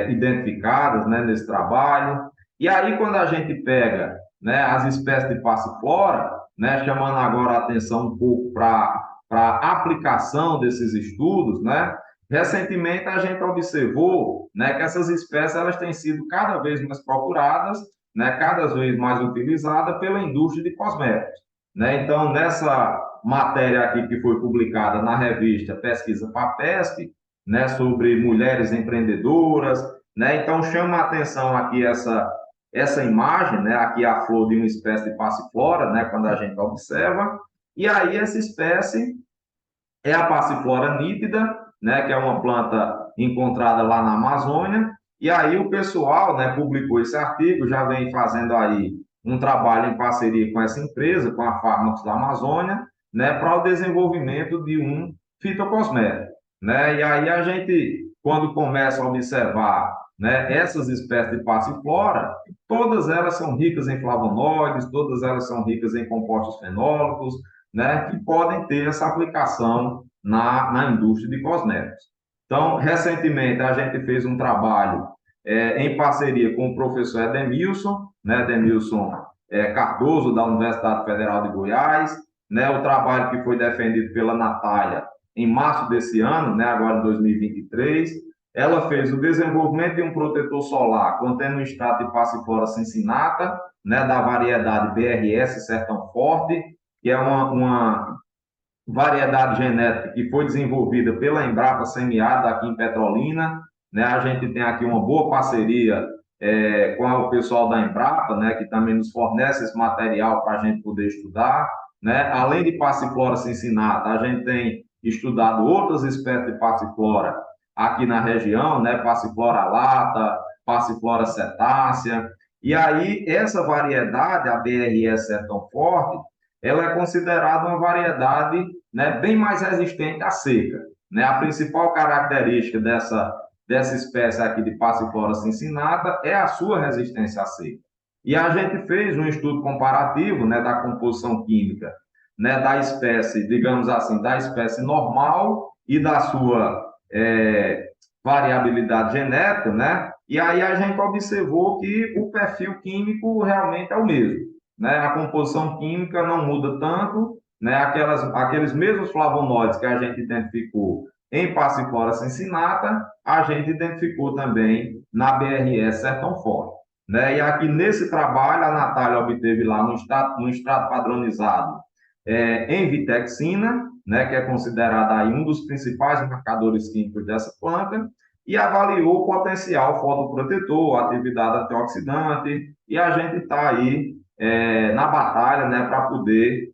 identificadas, né, nesse trabalho. E aí, quando a gente pega, né, as espécies de Passiflora, né, chamando agora a atenção um pouco para a aplicação desses estudos, né, recentemente a gente observou, né, que essas espécies elas têm sido cada vez mais procuradas, né, cada vez mais utilizadas pela indústria de cosméticos. Né? Então, nessa matéria aqui que foi publicada na revista Pesquisa FAPESP, né, sobre mulheres empreendedoras, né? Então chama a atenção aqui essa imagem, né, aqui a flor de uma espécie de passiflora, né, quando a gente observa, e aí essa espécie é a passiflora nítida, né, que é uma planta encontrada lá na Amazônia, e aí o pessoal, né, publicou esse artigo, já vem fazendo aí um trabalho em parceria com essa empresa, com a Fármacos da Amazônia, né, para o desenvolvimento de um fitocosmético, né? E aí a gente, quando começa a observar, né, essas espécies de passiflora, todas elas são ricas em flavonoides, todas elas são ricas em compostos fenólicos, né, que podem ter essa aplicação na indústria de cosméticos. Então, recentemente, a gente fez um trabalho em parceria com o professor Edemilson, né, Edemilson Cardoso, da Universidade Federal de Goiás, né, o trabalho que foi defendido pela Natália em março desse ano, né, agora em 2023, ela fez o desenvolvimento de um protetor solar contendo um extrato de passiflora cincinata, né, da variedade BRS Sertão Forte, que é uma variedade genética que foi desenvolvida pela Embrapa Semiada aqui em Petrolina, né? A gente tem aqui uma boa parceria com o pessoal da Embrapa, né, que também nos fornece esse material para a gente poder estudar, né? Além de passiflora cincinata, a gente tem estudado outras espécies de passiflora aqui na região, né? Passiflora lata, passiflora cetácea, e aí essa variedade, a BRS Sertão Forte, ela é considerada uma variedade, né, bem mais resistente à seca, né? A principal característica dessa espécie aqui de Passiflora cincinata é a sua resistência à seca. E a gente fez um estudo comparativo, né, da composição química, né, da espécie, digamos assim, da espécie normal e da sua variabilidade genética, né? E aí a gente observou que o perfil químico realmente é o mesmo, né? A composição química não muda tanto, né? Aqueles mesmos flavonoides que a gente identificou em Passiflora cincinata, a gente identificou também na BRS Sertão Forte, né? E aqui nesse trabalho, a Natália obteve lá no extrato padronizado em vitexina, né? Que é considerada aí um dos principais marcadores químicos dessa planta, e avaliou o potencial fotoprotetor, atividade antioxidante, e a gente está aí na batalha, né, para poder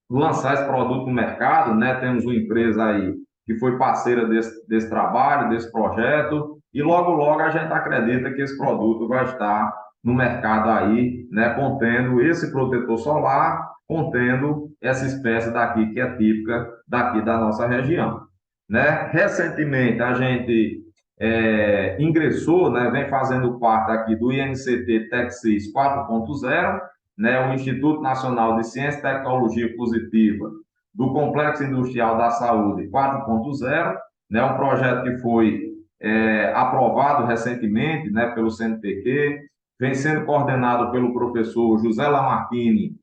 lançar esse produto no mercado, né? Temos uma empresa aí que foi parceira desse trabalho, desse projeto, e logo a gente acredita que esse produto vai estar no mercado aí, né, contendo esse protetor solar, contendo essa espécie daqui que é típica daqui da nossa região, né? Recentemente a gente ingressou, né, vem fazendo parte aqui do INCT TEC6 4.0, né, o Instituto Nacional de Ciência e Tecnologia Positiva do Complexo Industrial da Saúde 4.0, né, um projeto que foi aprovado recentemente, né, pelo CNPq, vem sendo coordenado pelo professor José Lamartine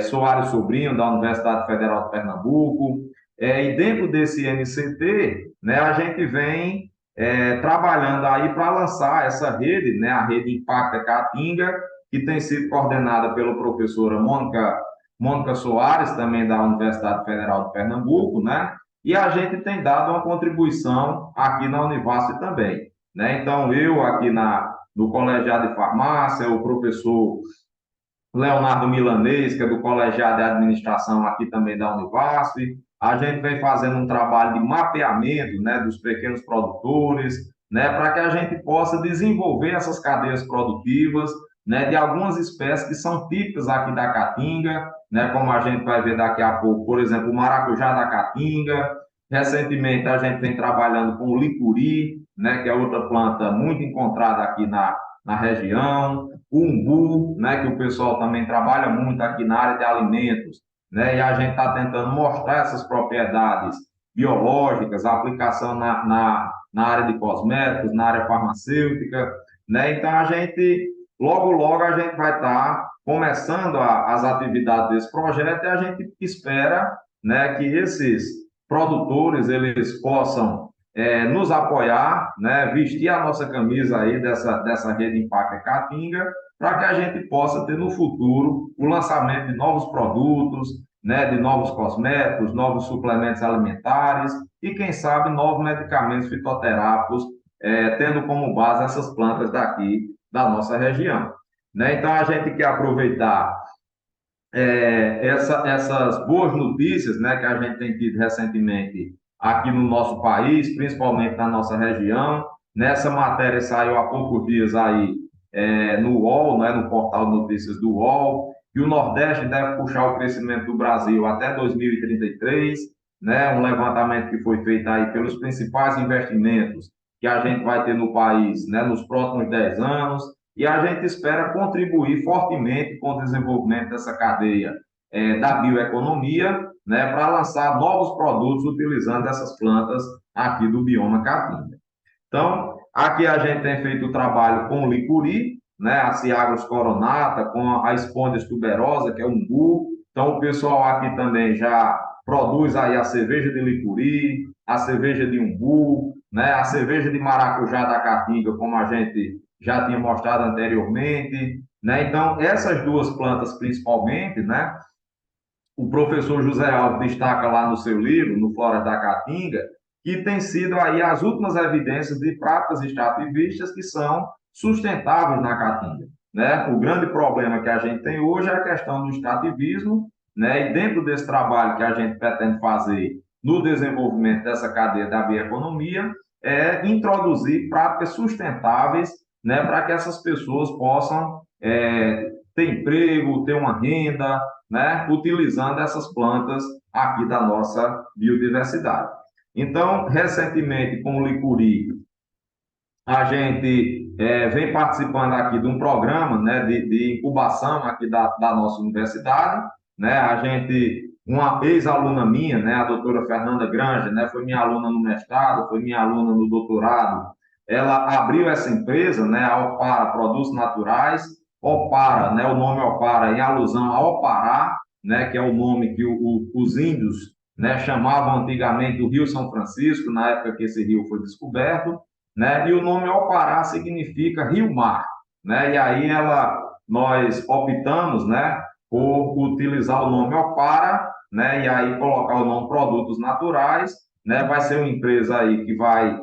Soares Sobrinho, da Universidade Federal de Pernambuco, e dentro desse NCT, né, a gente vem trabalhando aí para lançar essa rede, né, a rede Impacta Caatinga, que tem sido coordenada pela professora Mônica Soares, também da Universidade Federal de Pernambuco, né? E a gente tem dado uma contribuição aqui na Univasf também, né? Então, eu aqui no Colegiado de Farmácia, o professor Leonardo Milanês, que é do Colegiado de Administração aqui também da Univasf, a gente vem fazendo um trabalho de mapeamento, né, dos pequenos produtores, né, para que a gente possa desenvolver essas cadeias produtivas, né, de algumas espécies que são típicas aqui da Caatinga, né, como a gente vai ver daqui a pouco, por exemplo, o maracujá da Caatinga. Recentemente a gente vem trabalhando com o licuri, né, que é outra planta muito encontrada aqui na região, o umbu, né, que o pessoal também trabalha muito aqui na área de alimentos, né, e a gente está tentando mostrar essas propriedades biológicas, a aplicação na área de cosméticos, na área farmacêutica, né, então a gente, logo a gente vai estar começando as atividades desse projeto e a gente espera, né, que esses produtores, eles possam nos apoiar, né, vestir a nossa camisa aí dessa rede Impacta Caatinga, para que a gente possa ter no futuro o lançamento de novos produtos, né, de novos cosméticos, novos suplementos alimentares, e, quem sabe, novos medicamentos fitoterápicos, tendo como base essas plantas daqui da nossa região. Né? Então, a gente quer aproveitar essas boas notícias, né, que a gente tem tido recentemente aqui no nosso país, principalmente na nossa região. Nessa matéria saiu há poucos dias aí no UOL, né, no portal de notícias do UOL, que o Nordeste deve puxar o crescimento do Brasil até 2033, né, um levantamento que foi feito aí pelos principais investimentos que a gente vai ter no país, né, nos próximos 10 anos, e a gente espera contribuir fortemente com o desenvolvimento dessa cadeia da bioeconomia, né, para lançar novos produtos utilizando essas plantas aqui do bioma Caatinga. Então, aqui a gente tem feito o trabalho com o licuri, né, a Ciagros coronata, com a Spondias tuberosa, que é um umbu. Então, o pessoal aqui também já produz aí a cerveja de licuri, a cerveja de umbu, né, a cerveja de maracujá da Caatinga, como a gente já tinha mostrado anteriormente, né? Então, essas duas plantas principalmente, né, o professor José Alves destaca lá no seu livro, no Flora da Caatinga, que tem sido aí as últimas evidências de práticas extrativistas que são sustentáveis na Caatinga, né? O grande problema que a gente tem hoje é a questão do extrativismo, né? E dentro desse trabalho que a gente pretende fazer no desenvolvimento dessa cadeia da bioeconomia, é introduzir práticas sustentáveis, né? Para que essas pessoas possam ter emprego, ter uma renda, né, utilizando essas plantas aqui da nossa biodiversidade. Então, recentemente, com o licuri, a gente vem participando aqui de um programa, né, de incubação aqui da nossa universidade, né, a gente, uma ex-aluna minha, né, a doutora Fernanda Granja, né, foi minha aluna no mestrado, foi minha aluna no doutorado, ela abriu essa empresa, né, a Opara Produtos Naturais. Opara, né, o nome Opara em alusão a Opará, né, que é o nome que os índios, né, chamavam antigamente do Rio São Francisco, na época que esse rio foi descoberto, né, e o nome Opará significa rio-mar, né, e aí nós optamos, né, por utilizar o nome Opara, né, e aí colocar o nome Produtos Naturais, né, vai ser uma empresa aí que vai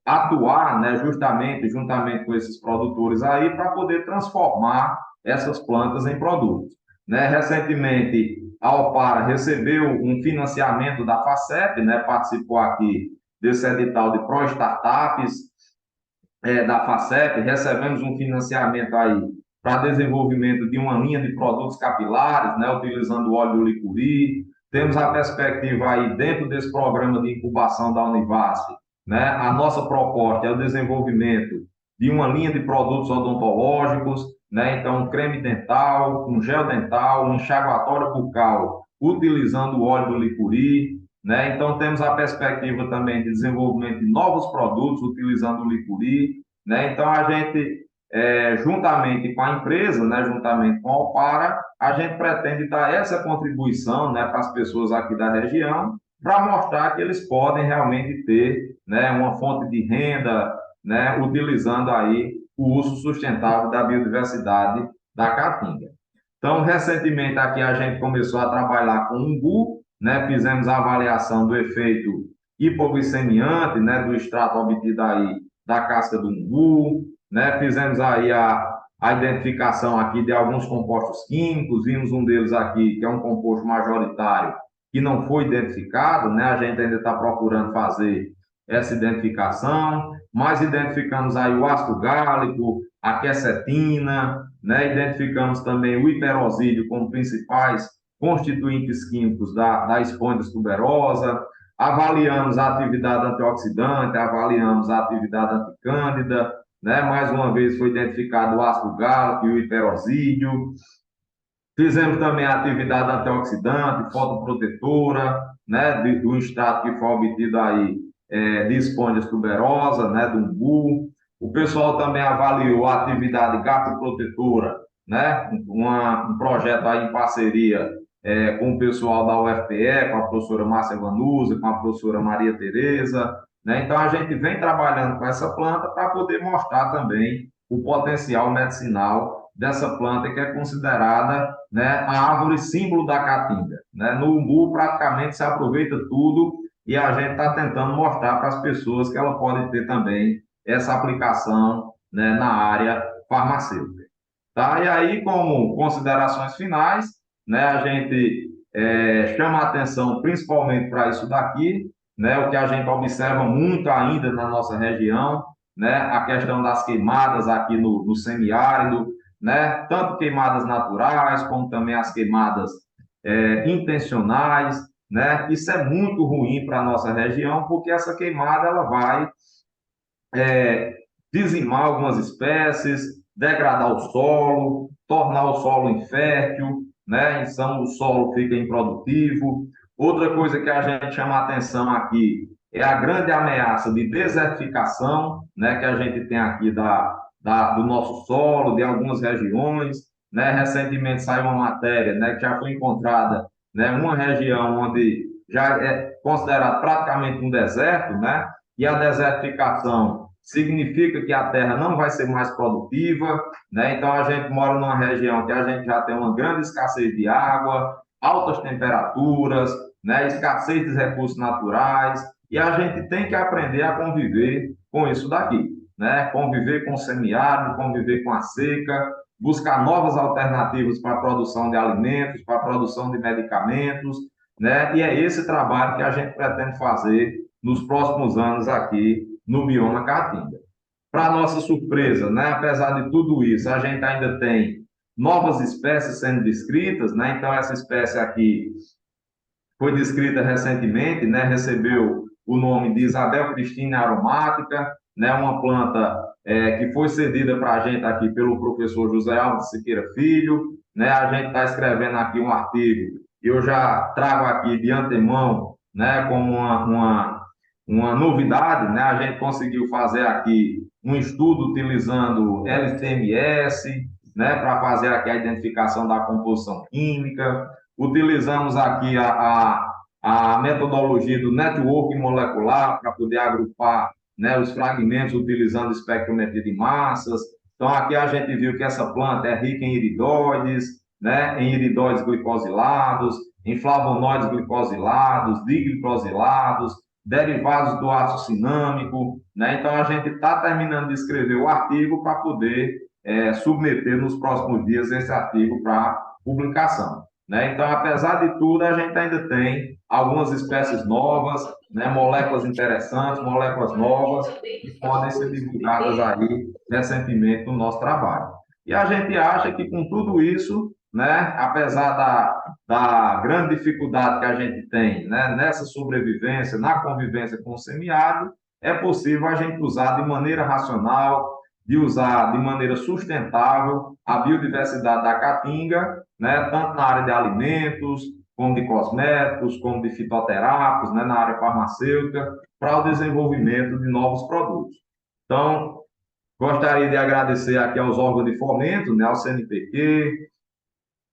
atuar, né, justamente juntamente com esses produtores aí para poder transformar essas plantas em produtos. Né? Recentemente, a Opara recebeu um financiamento da FACEP, né, participou aqui desse edital de Pro Startups da FACEP, recebemos um financiamento aí para desenvolvimento de uma linha de produtos capilares, né, utilizando o óleo do licuri. Temos a perspectiva aí, dentro desse programa de incubação da Univasf, né, a nossa proposta é o desenvolvimento de uma linha de produtos odontológicos, né, então um creme dental, um gel dental, um enxaguatório bucal, utilizando o óleo do licuri, né? Então, temos a perspectiva também de desenvolvimento de novos produtos utilizando o licuri, né? Então, a gente, juntamente com a empresa, né, juntamente com a Opara, a gente pretende dar essa contribuição, né, para as pessoas aqui da região, para mostrar que eles podem realmente ter, né, uma fonte de renda, né, utilizando aí o uso sustentável da biodiversidade da Caatinga. Então, recentemente aqui a gente começou a trabalhar com umbu, né? Fizemos a avaliação do efeito hipoglicemiante, né? Do extrato obtido aí da casca do umbu, né? Fizemos aí a identificação aqui de alguns compostos químicos, vimos um deles aqui, que é um composto majoritário, que não foi identificado, né? A gente ainda está procurando fazer essa identificação, mas identificamos aí o ácido gálico, a quercetina, né? Identificamos também o hiperosídeo como principais constituintes químicos da Spondias tuberosa, avaliamos a atividade antioxidante, avaliamos a atividade anticândida, né? Mais uma vez foi identificado o ácido gálico e o hiperosídeo. Fizemos também a atividade antioxidante, fotoprotetora, né? Do extrato que foi obtido aí de Spondias tuberosa, né? Do umbu. O pessoal também avaliou a atividade gastroprotetora, né? Um projeto aí em parceria com o pessoal da UFPE, com a professora Márcia Vanusa, com a professora Maria Tereza, né? Então, a gente vem trabalhando com essa planta para poder mostrar também o potencial medicinal dessa planta que é considerada, né, a árvore símbolo da Caatinga. Né? No umbu, praticamente, se aproveita tudo e a gente está tentando mostrar para as pessoas que ela pode ter também essa aplicação, né, na área farmacêutica. Tá? E aí, como considerações finais, né, a gente chama a atenção principalmente para isso daqui, né, o que a gente observa muito ainda na nossa região, né, a questão das queimadas aqui no semiárido, né, tanto queimadas naturais, como também as queimadas intencionais, né, isso é muito ruim para a nossa região, porque essa queimada ela vai dizimar algumas espécies, degradar o solo, tornar o solo infértil, né? Então o solo fica improdutivo. Outra coisa que a gente chama a atenção aqui é a grande ameaça de desertificação, né? Que a gente tem aqui do nosso solo, de algumas regiões, né? Recentemente saiu uma matéria, né? Que já foi encontrada, né? Uma região onde já é considerado praticamente um deserto, né? E a desertificação significa que a terra não vai ser mais produtiva, né? Então a gente mora numa região que a gente já tem uma grande escassez de água, altas temperaturas, né? Escassez de recursos naturais, e a gente tem que aprender a conviver com isso daqui, né? Conviver com o semiárido, conviver com a seca, buscar novas alternativas para a produção de alimentos, para a produção de medicamentos, né? E é esse trabalho que a gente pretende fazer nos próximos anos aqui no bioma Caatinga. Para nossa surpresa, né, apesar de tudo isso, a gente ainda tem novas espécies sendo descritas, né? Então essa espécie aqui foi descrita recentemente, né? Recebeu o nome de Isabel Cristina aromática, né? Uma planta que foi cedida para a gente aqui pelo professor José Alves Siqueira Filho, né? A gente está escrevendo aqui um artigo, eu já trago aqui de antemão, né? Como uma novidade, né? A gente conseguiu fazer aqui um estudo utilizando LCMS, né? Para fazer aqui a identificação da composição química. Utilizamos aqui a metodologia do network molecular para poder agrupar, né, os fragmentos utilizando espectrometria de massas. Então, aqui a gente viu que essa planta é rica em iridóides, né, em iridóides glicosilados, em flavonoides glicosilados, diglicosilados, derivados do ácido cinâmico, né? Então, a gente está terminando de escrever o artigo para poder submeter nos próximos dias esse artigo para publicação, né? Então, apesar de tudo, a gente ainda tem algumas espécies novas, né? Moléculas interessantes, moléculas novas, que podem ser divulgadas aí recentemente no nosso trabalho. E a gente acha que com tudo isso, né, apesar da grande dificuldade que a gente tem, né, nessa sobrevivência, na convivência com o semiárido, é possível a gente usar de maneira racional, de usar de maneira sustentável a biodiversidade da caatinga, né, tanto na área de alimentos, como de cosméticos, como de fitoterápicos, né, na área farmacêutica, para o desenvolvimento de novos produtos. Então, gostaria de agradecer aqui aos órgãos de fomento, né, ao CNPq,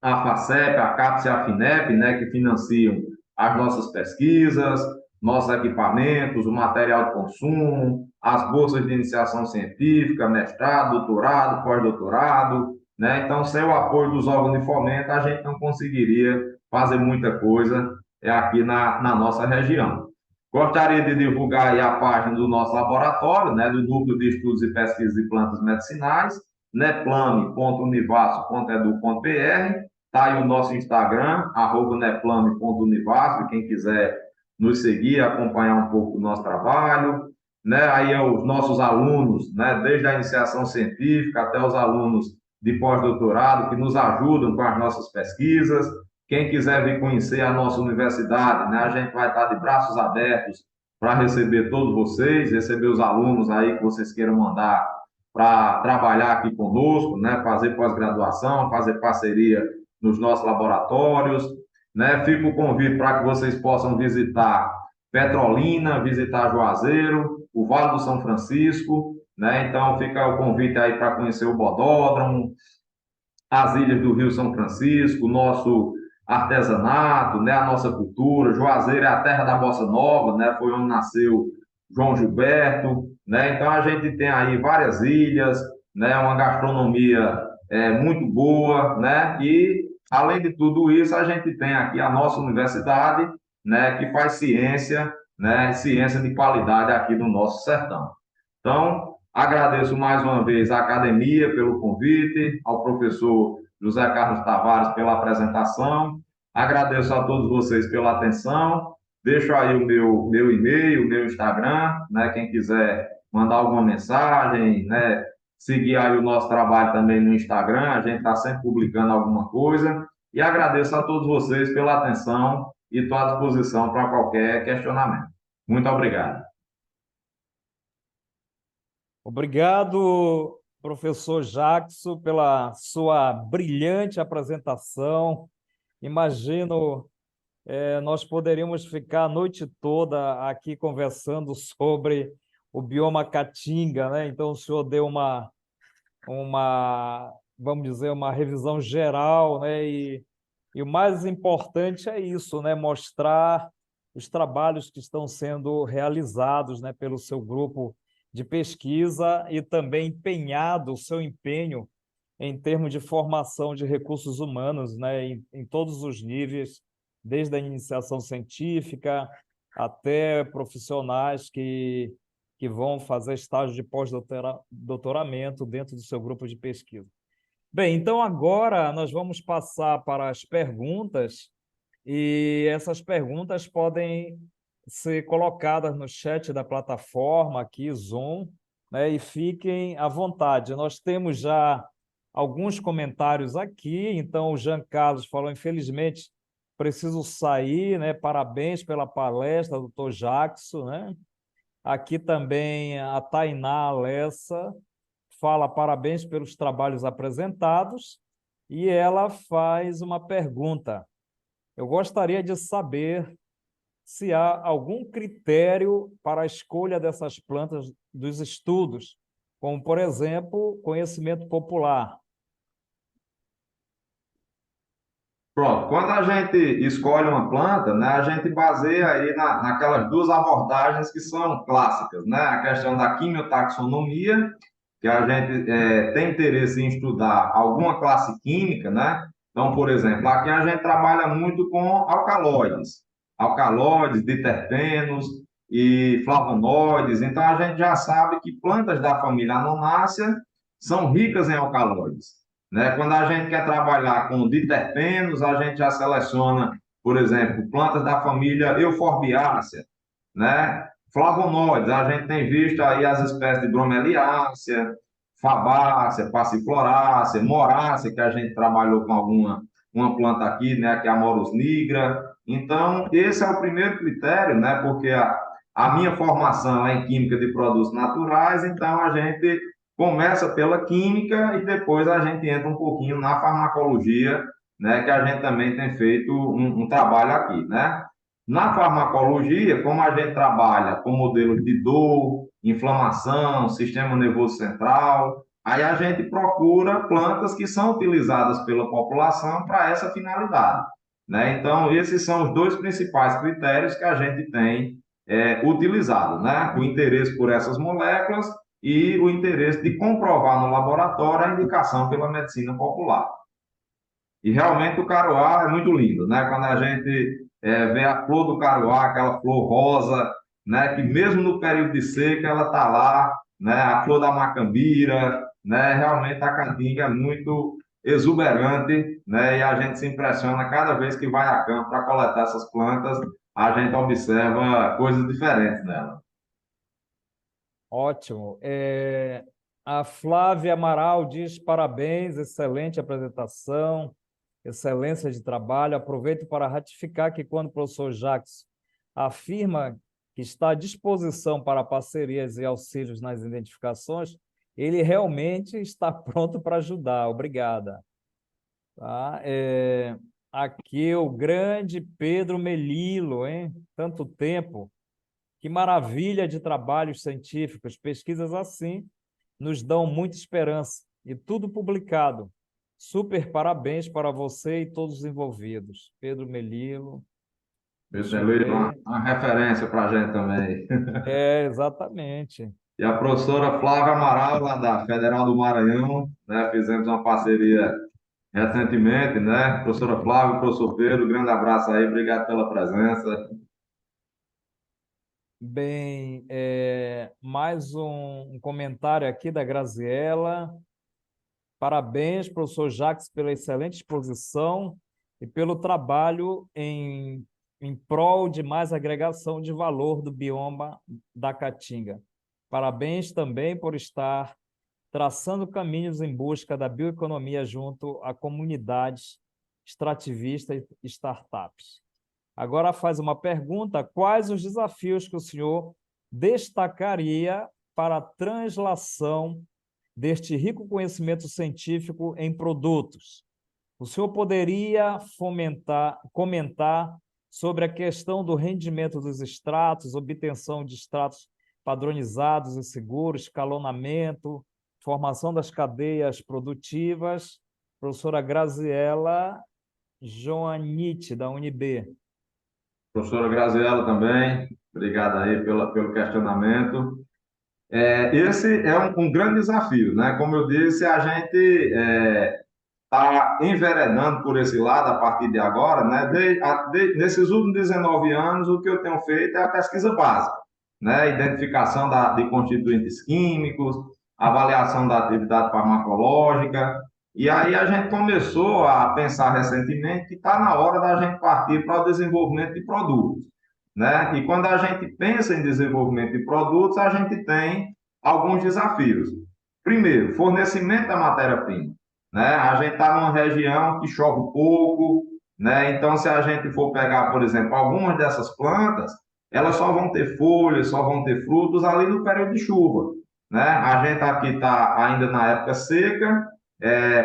a FACEP, a CAPES e a FINEP, né, que financiam as nossas pesquisas, nossos equipamentos, o material de consumo, as bolsas de iniciação científica, mestrado, doutorado, pós-doutorado, né? Então, sem o apoio dos órgãos de fomento, a gente não conseguiria fazer muita coisa aqui na nossa região. Gostaria de divulgar aí a página do nosso laboratório, né, do Núcleo de Estudos e Pesquisas de Plantas Medicinais, neplame.univaso.edu.br. Está aí o nosso Instagram, neplame.univaso, quem quiser nos seguir, acompanhar um pouco do nosso trabalho. Né? Aí os nossos alunos, né, desde a iniciação científica até os alunos de pós-doutorado, que nos ajudam com as nossas pesquisas. Quem quiser vir conhecer a nossa universidade, né, a gente vai estar de braços abertos para receber todos vocês, receber os alunos aí que vocês queiram mandar para trabalhar aqui conosco, né, fazer pós-graduação, fazer parceria nos nossos laboratórios, né? Fica o convite para que vocês possam visitar Petrolina, visitar Juazeiro, o Vale do São Francisco, né? Então fica o convite aí para conhecer o Bodódromo, as ilhas do Rio São Francisco, o nosso artesanato, né, a nossa cultura. Juazeiro é a terra da bossa nova, né, foi onde nasceu João Gilberto, né? Então a gente tem aí várias ilhas, né, uma gastronomia muito boa, né? E além de tudo isso, a gente tem aqui a nossa universidade, né, que faz ciência, né, ciência de qualidade aqui no nosso sertão. Então, agradeço mais uma vez à academia pelo convite, ao professor José Carlos Tavares pela apresentação, agradeço a todos vocês pela atenção, deixo aí o meu e-mail, o meu Instagram, né, quem quiser mandar alguma mensagem, né, seguir aí o nosso trabalho também no Instagram, a gente está sempre publicando alguma coisa, e agradeço a todos vocês pela atenção e estou à disposição para qualquer questionamento. Muito obrigado. Obrigado, professor Jackson, pela sua brilhante apresentação. Imagino, nós poderíamos ficar a noite toda aqui conversando sobre o bioma Caatinga, né? Então, o senhor deu vamos dizer, uma revisão geral, né? E o mais importante é isso, né? Mostrar os trabalhos que estão sendo realizados, né, pelo seu grupo de pesquisa e também empenhado o seu empenho em termos de formação de recursos humanos, né, em todos os níveis, desde a iniciação científica até profissionais que vão fazer estágio de pós-doutoramento dentro do seu grupo de pesquisa. Bem, então agora nós vamos passar para as perguntas, e essas perguntas podem ser colocadas no chat da plataforma aqui, Zoom, né? E fiquem à vontade. Nós temos já alguns comentários aqui, então o Jean Carlos falou, infelizmente, preciso sair, né? Parabéns pela palestra, doutor Jackson, né? Aqui também a Tainá Alessa fala parabéns pelos trabalhos apresentados, e ela faz uma pergunta. Eu gostaria de saber se há algum critério para a escolha dessas plantas dos estudos, como, por exemplo, conhecimento popular. Pronto, quando a gente escolhe uma planta, né, a gente baseia aí naquelas duas abordagens que são clássicas, né? A questão da quimiotaxonomia, que a gente tem interesse em estudar alguma classe química, né? Então, por exemplo, aqui a gente trabalha muito com alcaloides, diterpenos e flavonoides. Então, a gente já sabe que plantas da família Anonácea são ricas em alcaloides, né? Quando a gente quer trabalhar com diterpenos, a gente já seleciona, por exemplo, plantas da família Euforbiácea, né? Flavonoides, a gente tem visto aí as espécies de bromeliácea, fabácea, passiflorácea, morácea, que a gente trabalhou com uma planta aqui, né, que é a Morus nigra. Então, esse é o primeiro critério, né, porque a minha formação é em química de produtos naturais, então a gente começa pela química e depois a gente entra um pouquinho na farmacologia, né, que a gente também tem feito um trabalho aqui, né? Na farmacologia, como a gente trabalha com modelos de dor, inflamação, sistema nervoso central, aí a gente procura plantas que são utilizadas pela população para essa finalidade, né? Então, esses são os dois principais critérios que a gente tem utilizado, né? O interesse por essas moléculas e o interesse de comprovar no laboratório a indicação pela medicina popular. E realmente o caroá é muito lindo, né? Quando a gente vê a flor do caroá, aquela flor rosa, né? Que mesmo no período de seca ela está lá, né? A flor da macambira, né? Realmente a caatinga é muito exuberante, né? E a gente se impressiona cada vez que vai a campo para coletar essas plantas, a gente observa coisas diferentes nela. Ótimo. A Flávia Amaral diz parabéns, excelente apresentação, excelência de trabalho. Aproveito para ratificar que quando o professor Jacques afirma que está à disposição para parcerias e auxílios nas identificações, ele realmente está pronto para ajudar. Obrigada. Tá? Aqui o grande Pedro Melilo, hein? Tanto tempo. Que maravilha de trabalhos científicos, pesquisas assim nos dão muita esperança e tudo publicado. Super parabéns para você e todos os envolvidos. Pedro Melilo, deixa eu Beleza, ver. uma referência para a gente também. Exatamente. E a professora Flávia Amaral, lá da Federal do Maranhão, né? Fizemos uma parceria recentemente, né? Professora Flávia, professor Pedro, grande abraço aí, obrigado pela presença. Bem, mais um comentário aqui da Graziela. Parabéns, professor Jacques, pela excelente exposição e pelo trabalho em prol de mais agregação de valor do bioma da Caatinga. Parabéns também por estar traçando caminhos em busca da bioeconomia junto a comunidades extrativistas e startups. Agora faz uma pergunta: quais os desafios que o senhor destacaria para a translação deste rico conhecimento científico em produtos? O senhor poderia comentar sobre a questão do rendimento dos extratos, obtenção de extratos padronizados e seguros, escalonamento, formação das cadeias produtivas? Professora Graziela Joanite, da UNB. Professora Graziela também, obrigado aí pelo questionamento. Esse é um grande desafio, né? Como eu disse, a gente está enveredando por esse lado a partir de agora, né? Nesses últimos 19 anos, o que eu tenho feito é a pesquisa básica, né? Identificação de constituintes químicos, avaliação da atividade farmacológica, e aí a gente começou a pensar recentemente que está na hora da gente partir para o desenvolvimento de produtos, né? E quando a gente pensa em desenvolvimento de produtos, a gente tem alguns desafios. Primeiro, fornecimento da matéria-prima, né? A gente está numa região que chove pouco, né? Então, se a gente for pegar, por exemplo, algumas dessas plantas, elas só vão ter folhas, só vão ter frutos ali no período de chuva, né? A gente aqui está ainda na época seca,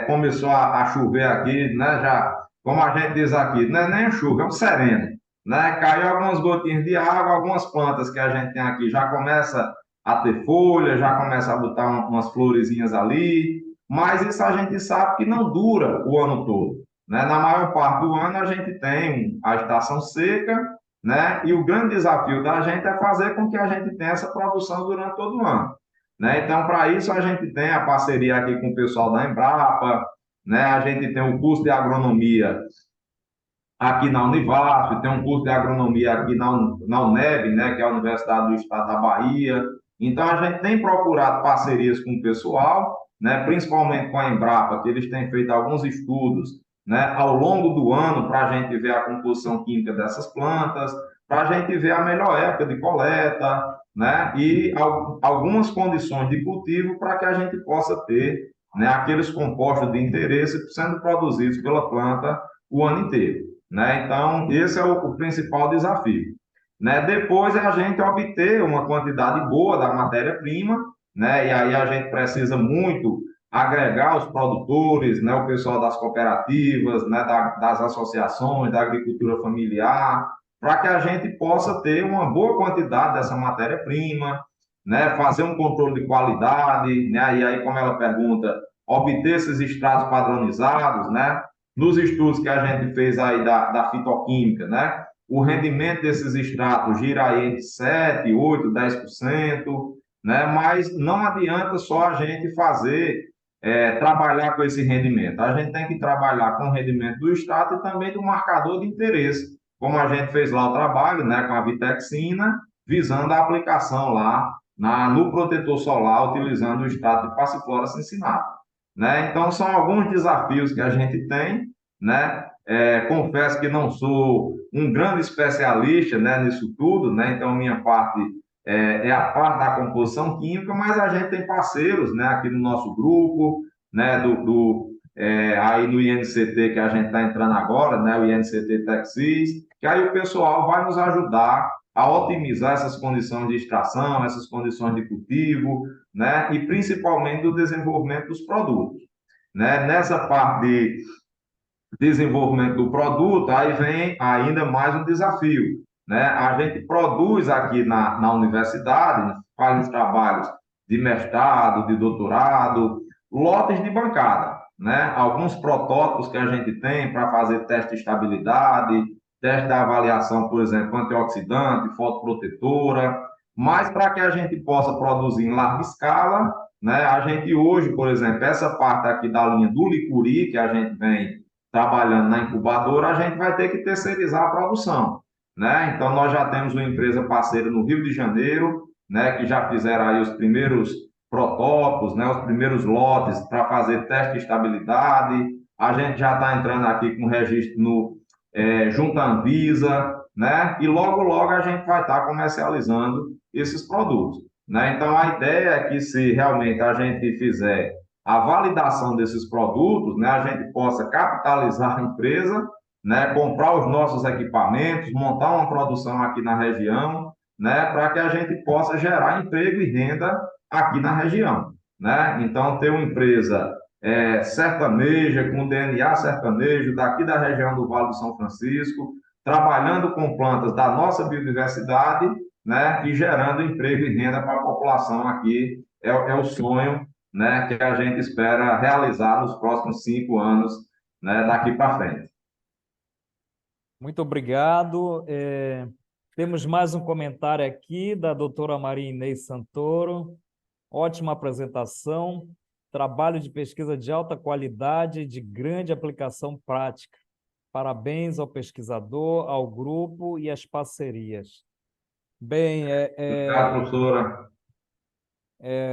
começou a chover aqui, né? Já, como a gente diz aqui, não é nem chuva, é um sereno, né? Caiu algumas gotinhas de água, algumas plantas que a gente tem aqui já começa a ter folha, já começa a botar umas florezinhas ali, mas isso a gente sabe que não dura o ano todo, né? Na maior parte do ano a gente tem a estação seca, né? E o grande desafio da gente é fazer com que a gente tenha essa produção durante todo o ano, né? Então, para isso a gente tem a parceria aqui com o pessoal da Embrapa, né? A gente tem o curso de agronomia aqui na Univasf, tem um curso de agronomia aqui na UNEB, né, que é a Universidade do Estado da Bahia. Então, a gente tem procurado parcerias com o pessoal, né, principalmente com a Embrapa, que eles têm feito alguns estudos, né, ao longo do ano para a gente ver a composição química dessas plantas, para a gente ver a melhor época de coleta, né, e algumas condições de cultivo para que a gente possa ter, né, aqueles compostos de interesse sendo produzidos pela planta o ano inteiro, né? Então, esse é o principal desafio, né? Depois é a gente obter uma quantidade boa da matéria-prima, né? E aí a gente precisa muito agregar os produtores, né? O pessoal das cooperativas, né? Das associações, da agricultura familiar, para que a gente possa ter uma boa quantidade dessa matéria-prima, né? Fazer um controle de qualidade, né? E aí, como ela pergunta, obter esses extratos padronizados, né? Nos estudos que a gente fez aí da fitoquímica, né? O rendimento desses extratos gira aí entre 7, 8, 10%, né? Mas não adianta só a gente trabalhar com esse rendimento. A gente tem que trabalhar com o rendimento do extrato e também do marcador de interesse, como a gente fez lá o trabalho, né? Com a vitexina, visando a aplicação lá no protetor solar, utilizando o extrato de Passiflora cincinnatum, né? Então, são alguns desafios que a gente tem, né? Confesso que não sou um grande especialista, né, nisso tudo, né? Então, minha parte é a parte da composição química, mas a gente tem parceiros, né, aqui no nosso grupo, né, aí no INCT que a gente está entrando agora, né, o INCT Texis, que aí o pessoal vai nos ajudar a otimizar essas condições de extração, essas condições de cultivo, né, e principalmente do desenvolvimento dos produtos, né? Nessa parte de desenvolvimento do produto, aí vem ainda mais um desafio, né? A gente produz aqui na universidade, faz os trabalhos de mestrado, de doutorado, lotes de bancada, né? Alguns protótipos que a gente tem para fazer teste de estabilidade, teste da avaliação, por exemplo, antioxidante, fotoprotetora, mas para que a gente possa produzir em larga escala, né? A gente hoje, por exemplo, essa parte aqui da linha do licuri, que a gente vem trabalhando na incubadora, a gente vai ter que terceirizar a produção, né? Então, nós já temos uma empresa parceira no Rio de Janeiro, né, que já fizeram aí os primeiros protótipos, né, os primeiros lotes para fazer teste de estabilidade. A gente já está entrando aqui com registro no junto à Anvisa, né? E logo, logo a gente vai estar comercializando esses produtos, né? Então, a ideia é que se realmente a gente fizer a validação desses produtos, né, a gente possa capitalizar a empresa, né, comprar os nossos equipamentos, montar uma produção aqui na região, né, para que a gente possa gerar emprego e renda aqui na região, né? Então, ter uma empresa sertaneja, com DNA sertanejo, daqui da região do Vale do São Francisco, trabalhando com plantas da nossa biodiversidade, né, e gerando emprego e renda para a população aqui, é o sonho, né, que a gente espera realizar nos próximos 5 anos, né, daqui para frente. Muito obrigado. Temos mais um comentário aqui da doutora Maria Inês Santoro. Ótima apresentação, trabalho de pesquisa de alta qualidade e de grande aplicação prática. Parabéns ao pesquisador, ao grupo e às parcerias. Bem, Obrigado, professora.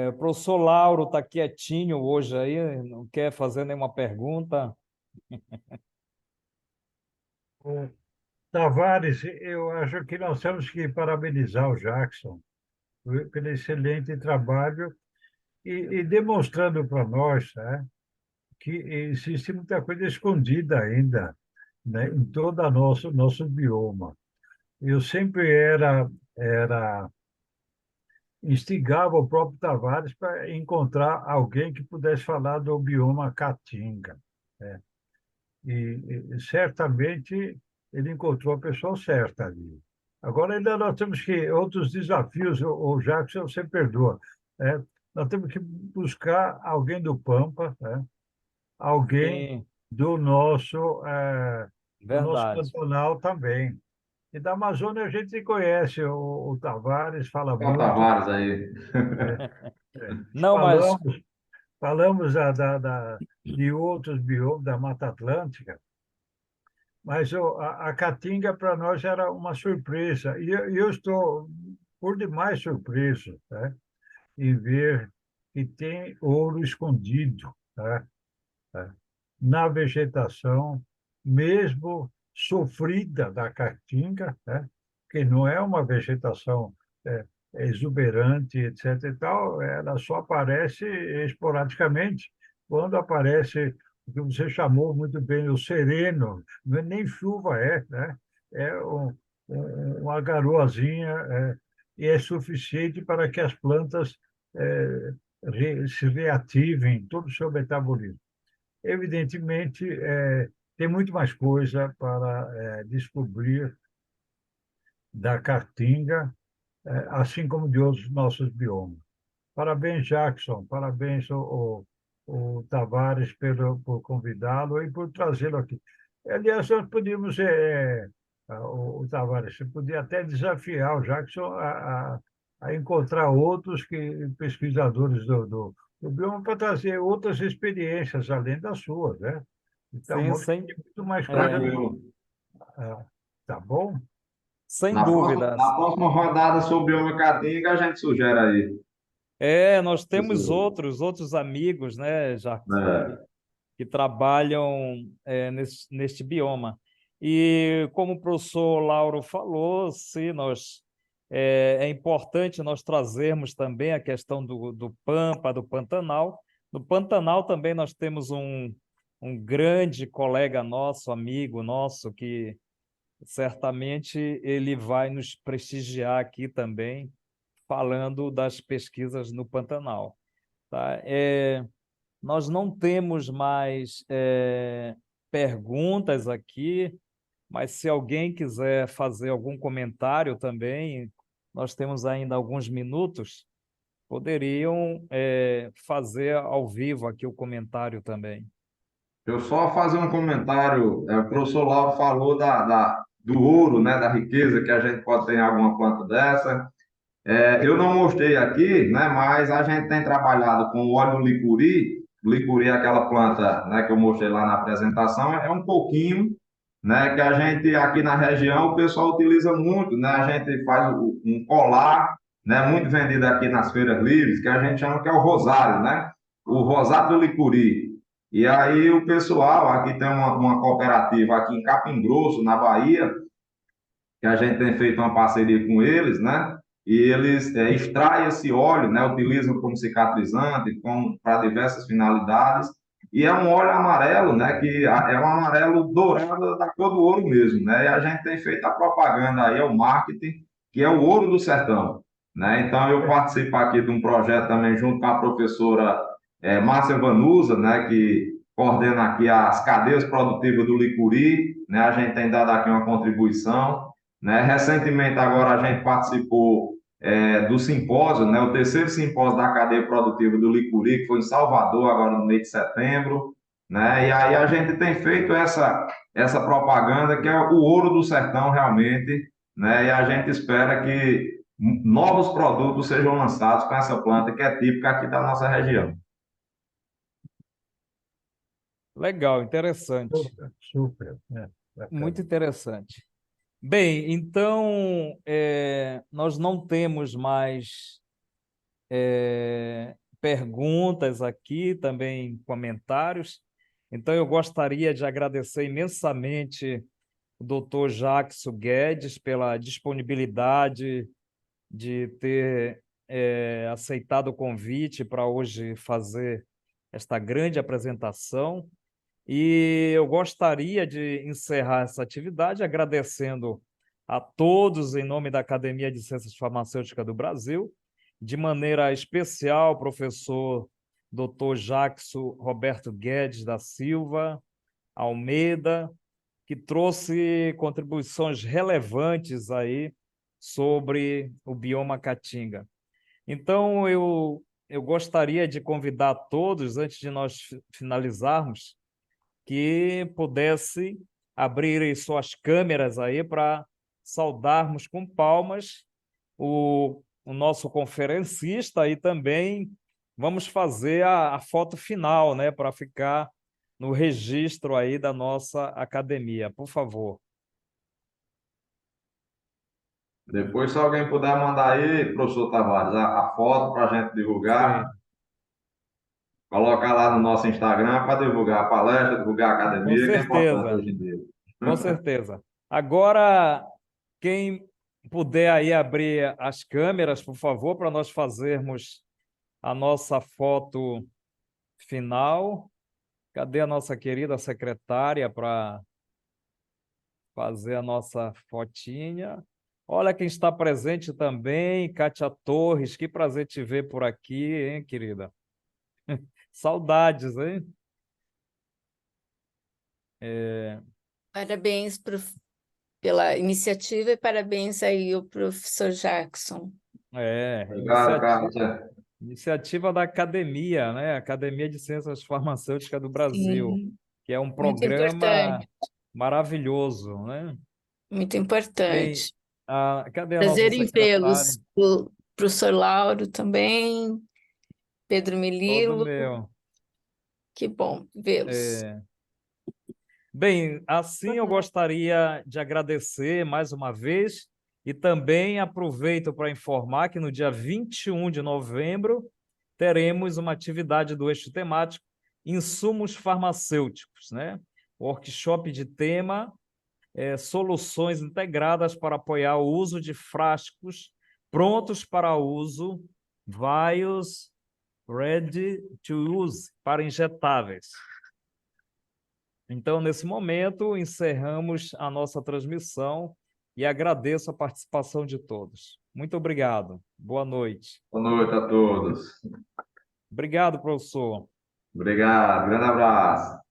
o professor Lauro está quietinho hoje aí, não quer fazer nenhuma pergunta. O Tavares, eu acho que nós temos que parabenizar o Jackson pelo excelente trabalho e demonstrando para nós, né, que existe muita coisa escondida ainda, né, em todo o nosso bioma. Eu sempre era instigava o próprio Tavares para encontrar alguém que pudesse falar do bioma Caatinga, né? E certamente ele encontrou a pessoa certa ali. Agora ainda nós temos que outros desafios, o Jackson, você perdoa, né? Nós temos que buscar alguém do Pampa, né? Alguém Sim, do nosso verdade. Pantanal também. E da Amazônia a gente conhece o Tavares, fala Então, muito. Tavares aí. Não, mas Falamos, falamos de outros biomas da Mata Atlântica, mas a Caatinga para nós era uma surpresa. E eu estou por demais surpreso, né, em ver que tem ouro escondido, né, na vegetação, mesmo sofrida da Caatinga, né, que não é uma vegetação é, exuberante, etc. e tal, ela só aparece esporadicamente. Quando aparece o que você chamou muito bem, o sereno, nem chuva é, né? É uma garoazinha, e é suficiente para que as plantas se reativem todo o seu metabolismo. Evidentemente, tem muito mais coisa para descobrir da Caatinga, assim como de outros nossos biomas. Parabéns, Jackson, parabéns o Tavares por convidá-lo e por trazê-lo aqui. Aliás, nós podíamos, o Tavares, você podia até desafiar o Jackson a encontrar outros pesquisadores do bioma para trazer outras experiências além das suas, né? Então, sim, tem muito mais coisa. é, Tranquilo. Ah, tá bom? sem Na dúvidas. próxima rodada sobre o bioma Caatinga, a gente sugere aí. Nós temos Isso, outros amigos, né, Jackson, né? que trabalham neste bioma. E como o professor Lauro falou, sim, é importante nós trazermos também a questão do Pampa, do Pantanal. No Pantanal também nós temos um grande colega nosso, amigo nosso, que certamente ele vai nos prestigiar aqui também, falando das pesquisas no Pantanal. Tá? Nós não temos mais perguntas aqui, mas se alguém quiser fazer algum comentário também, nós temos ainda alguns minutos, poderiam fazer ao vivo aqui o comentário também. Eu só fazer um comentário. O professor Lauro falou do ouro, né, da riqueza que a gente pode ter em alguma planta dessa. Eu não mostrei aqui, né, mas a gente tem trabalhado com o óleo licuri. Licuri é aquela planta, né, que eu mostrei lá na apresentação. É um pouquinho, né? Que a gente aqui na região o pessoal utiliza muito, né? A gente faz um colar, né? Muito vendido aqui nas feiras livres, que a gente chama que é o rosário, né? O rosário do licuri. E aí o pessoal, aqui tem uma cooperativa aqui em Capim Grosso, na Bahia, que a gente tem feito uma parceria com eles, né? E eles extraem esse óleo, né? Utilizam como cicatrizante, para diversas finalidades. E é um óleo amarelo, né? Que é um amarelo dourado da cor do ouro mesmo, né? E a gente tem feito a propaganda aí, o marketing, que é o ouro do sertão, né? Então eu participo aqui de um projeto também junto com a professora Márcia Vanusa, né? Que coordena aqui as cadeias produtivas do licuri, né? A gente tem dado aqui uma contribuição, né? Recentemente, agora, a gente participou do simpósio, né? O terceiro simpósio da cadeia produtiva do licuri, que foi em Salvador, agora no mês de setembro. Né? E aí a gente tem feito essa propaganda, que é o ouro do sertão, realmente. Né? E a gente espera que novos produtos sejam lançados com essa planta, que é típica aqui da nossa região. Legal, interessante. Super, super, Muito bacana. interessante. Bem, então, nós não temos mais perguntas aqui, também comentários. Então, eu gostaria de agradecer imensamente o doutor Jackson Guedes pela disponibilidade de ter aceitado o convite para hoje fazer esta grande apresentação. E eu gostaria de encerrar essa atividade agradecendo a todos em nome da Academia de Ciências Farmacêuticas do Brasil, de maneira especial, professor Dr. Jackson Roberto Guedes da Silva Almeida, que trouxe contribuições relevantes aí sobre o bioma Caatinga. Então, eu gostaria de convidar todos, antes de nós finalizarmos, que pudesse abrir suas câmeras aí para saudarmos com palmas o nosso conferencista e também vamos fazer a foto final, né, para ficar no registro aí da nossa academia. Por favor. Depois, se alguém puder mandar aí, professor Tavares, a foto para a gente divulgar, Sim, colocar lá no nosso Instagram para divulgar a palestra, divulgar a com academia, que é importante certeza, hoje em dia. com certeza. Agora, quem puder aí abrir as câmeras, por favor, para nós fazermos a nossa foto final. Cadê a nossa querida secretária para fazer a nossa fotinha? Olha quem está presente também, Kátia Torres. Que prazer te ver por aqui, hein, querida? Saudades, hein? Parabéns pela iniciativa e parabéns aí ao professor Jackson. Obrigado, Kátia. Iniciativa da academia, né? Academia de Ciências Farmacêuticas do Brasil, Sim, que é um muito programa importante, maravilhoso, né? muito Bem, importante. cadê a nossa Prazer em secretária? vê-los, o professor Lauro também, Pedro Todo Melilo, meu. que bom vê-los. É, Bem, assim eu gostaria de agradecer mais uma vez e também aproveito para informar que no dia 21 de novembro teremos uma atividade do eixo temático Insumos Farmacêuticos, né? Workshop de tema Soluções integradas para apoiar o uso de frascos prontos para uso, vials ready to use, para injetáveis. Então, nesse momento, encerramos a nossa transmissão e agradeço a participação de todos. Muito obrigado. Boa noite. Boa noite a todos. Obrigado, professor. Obrigado, grande abraço.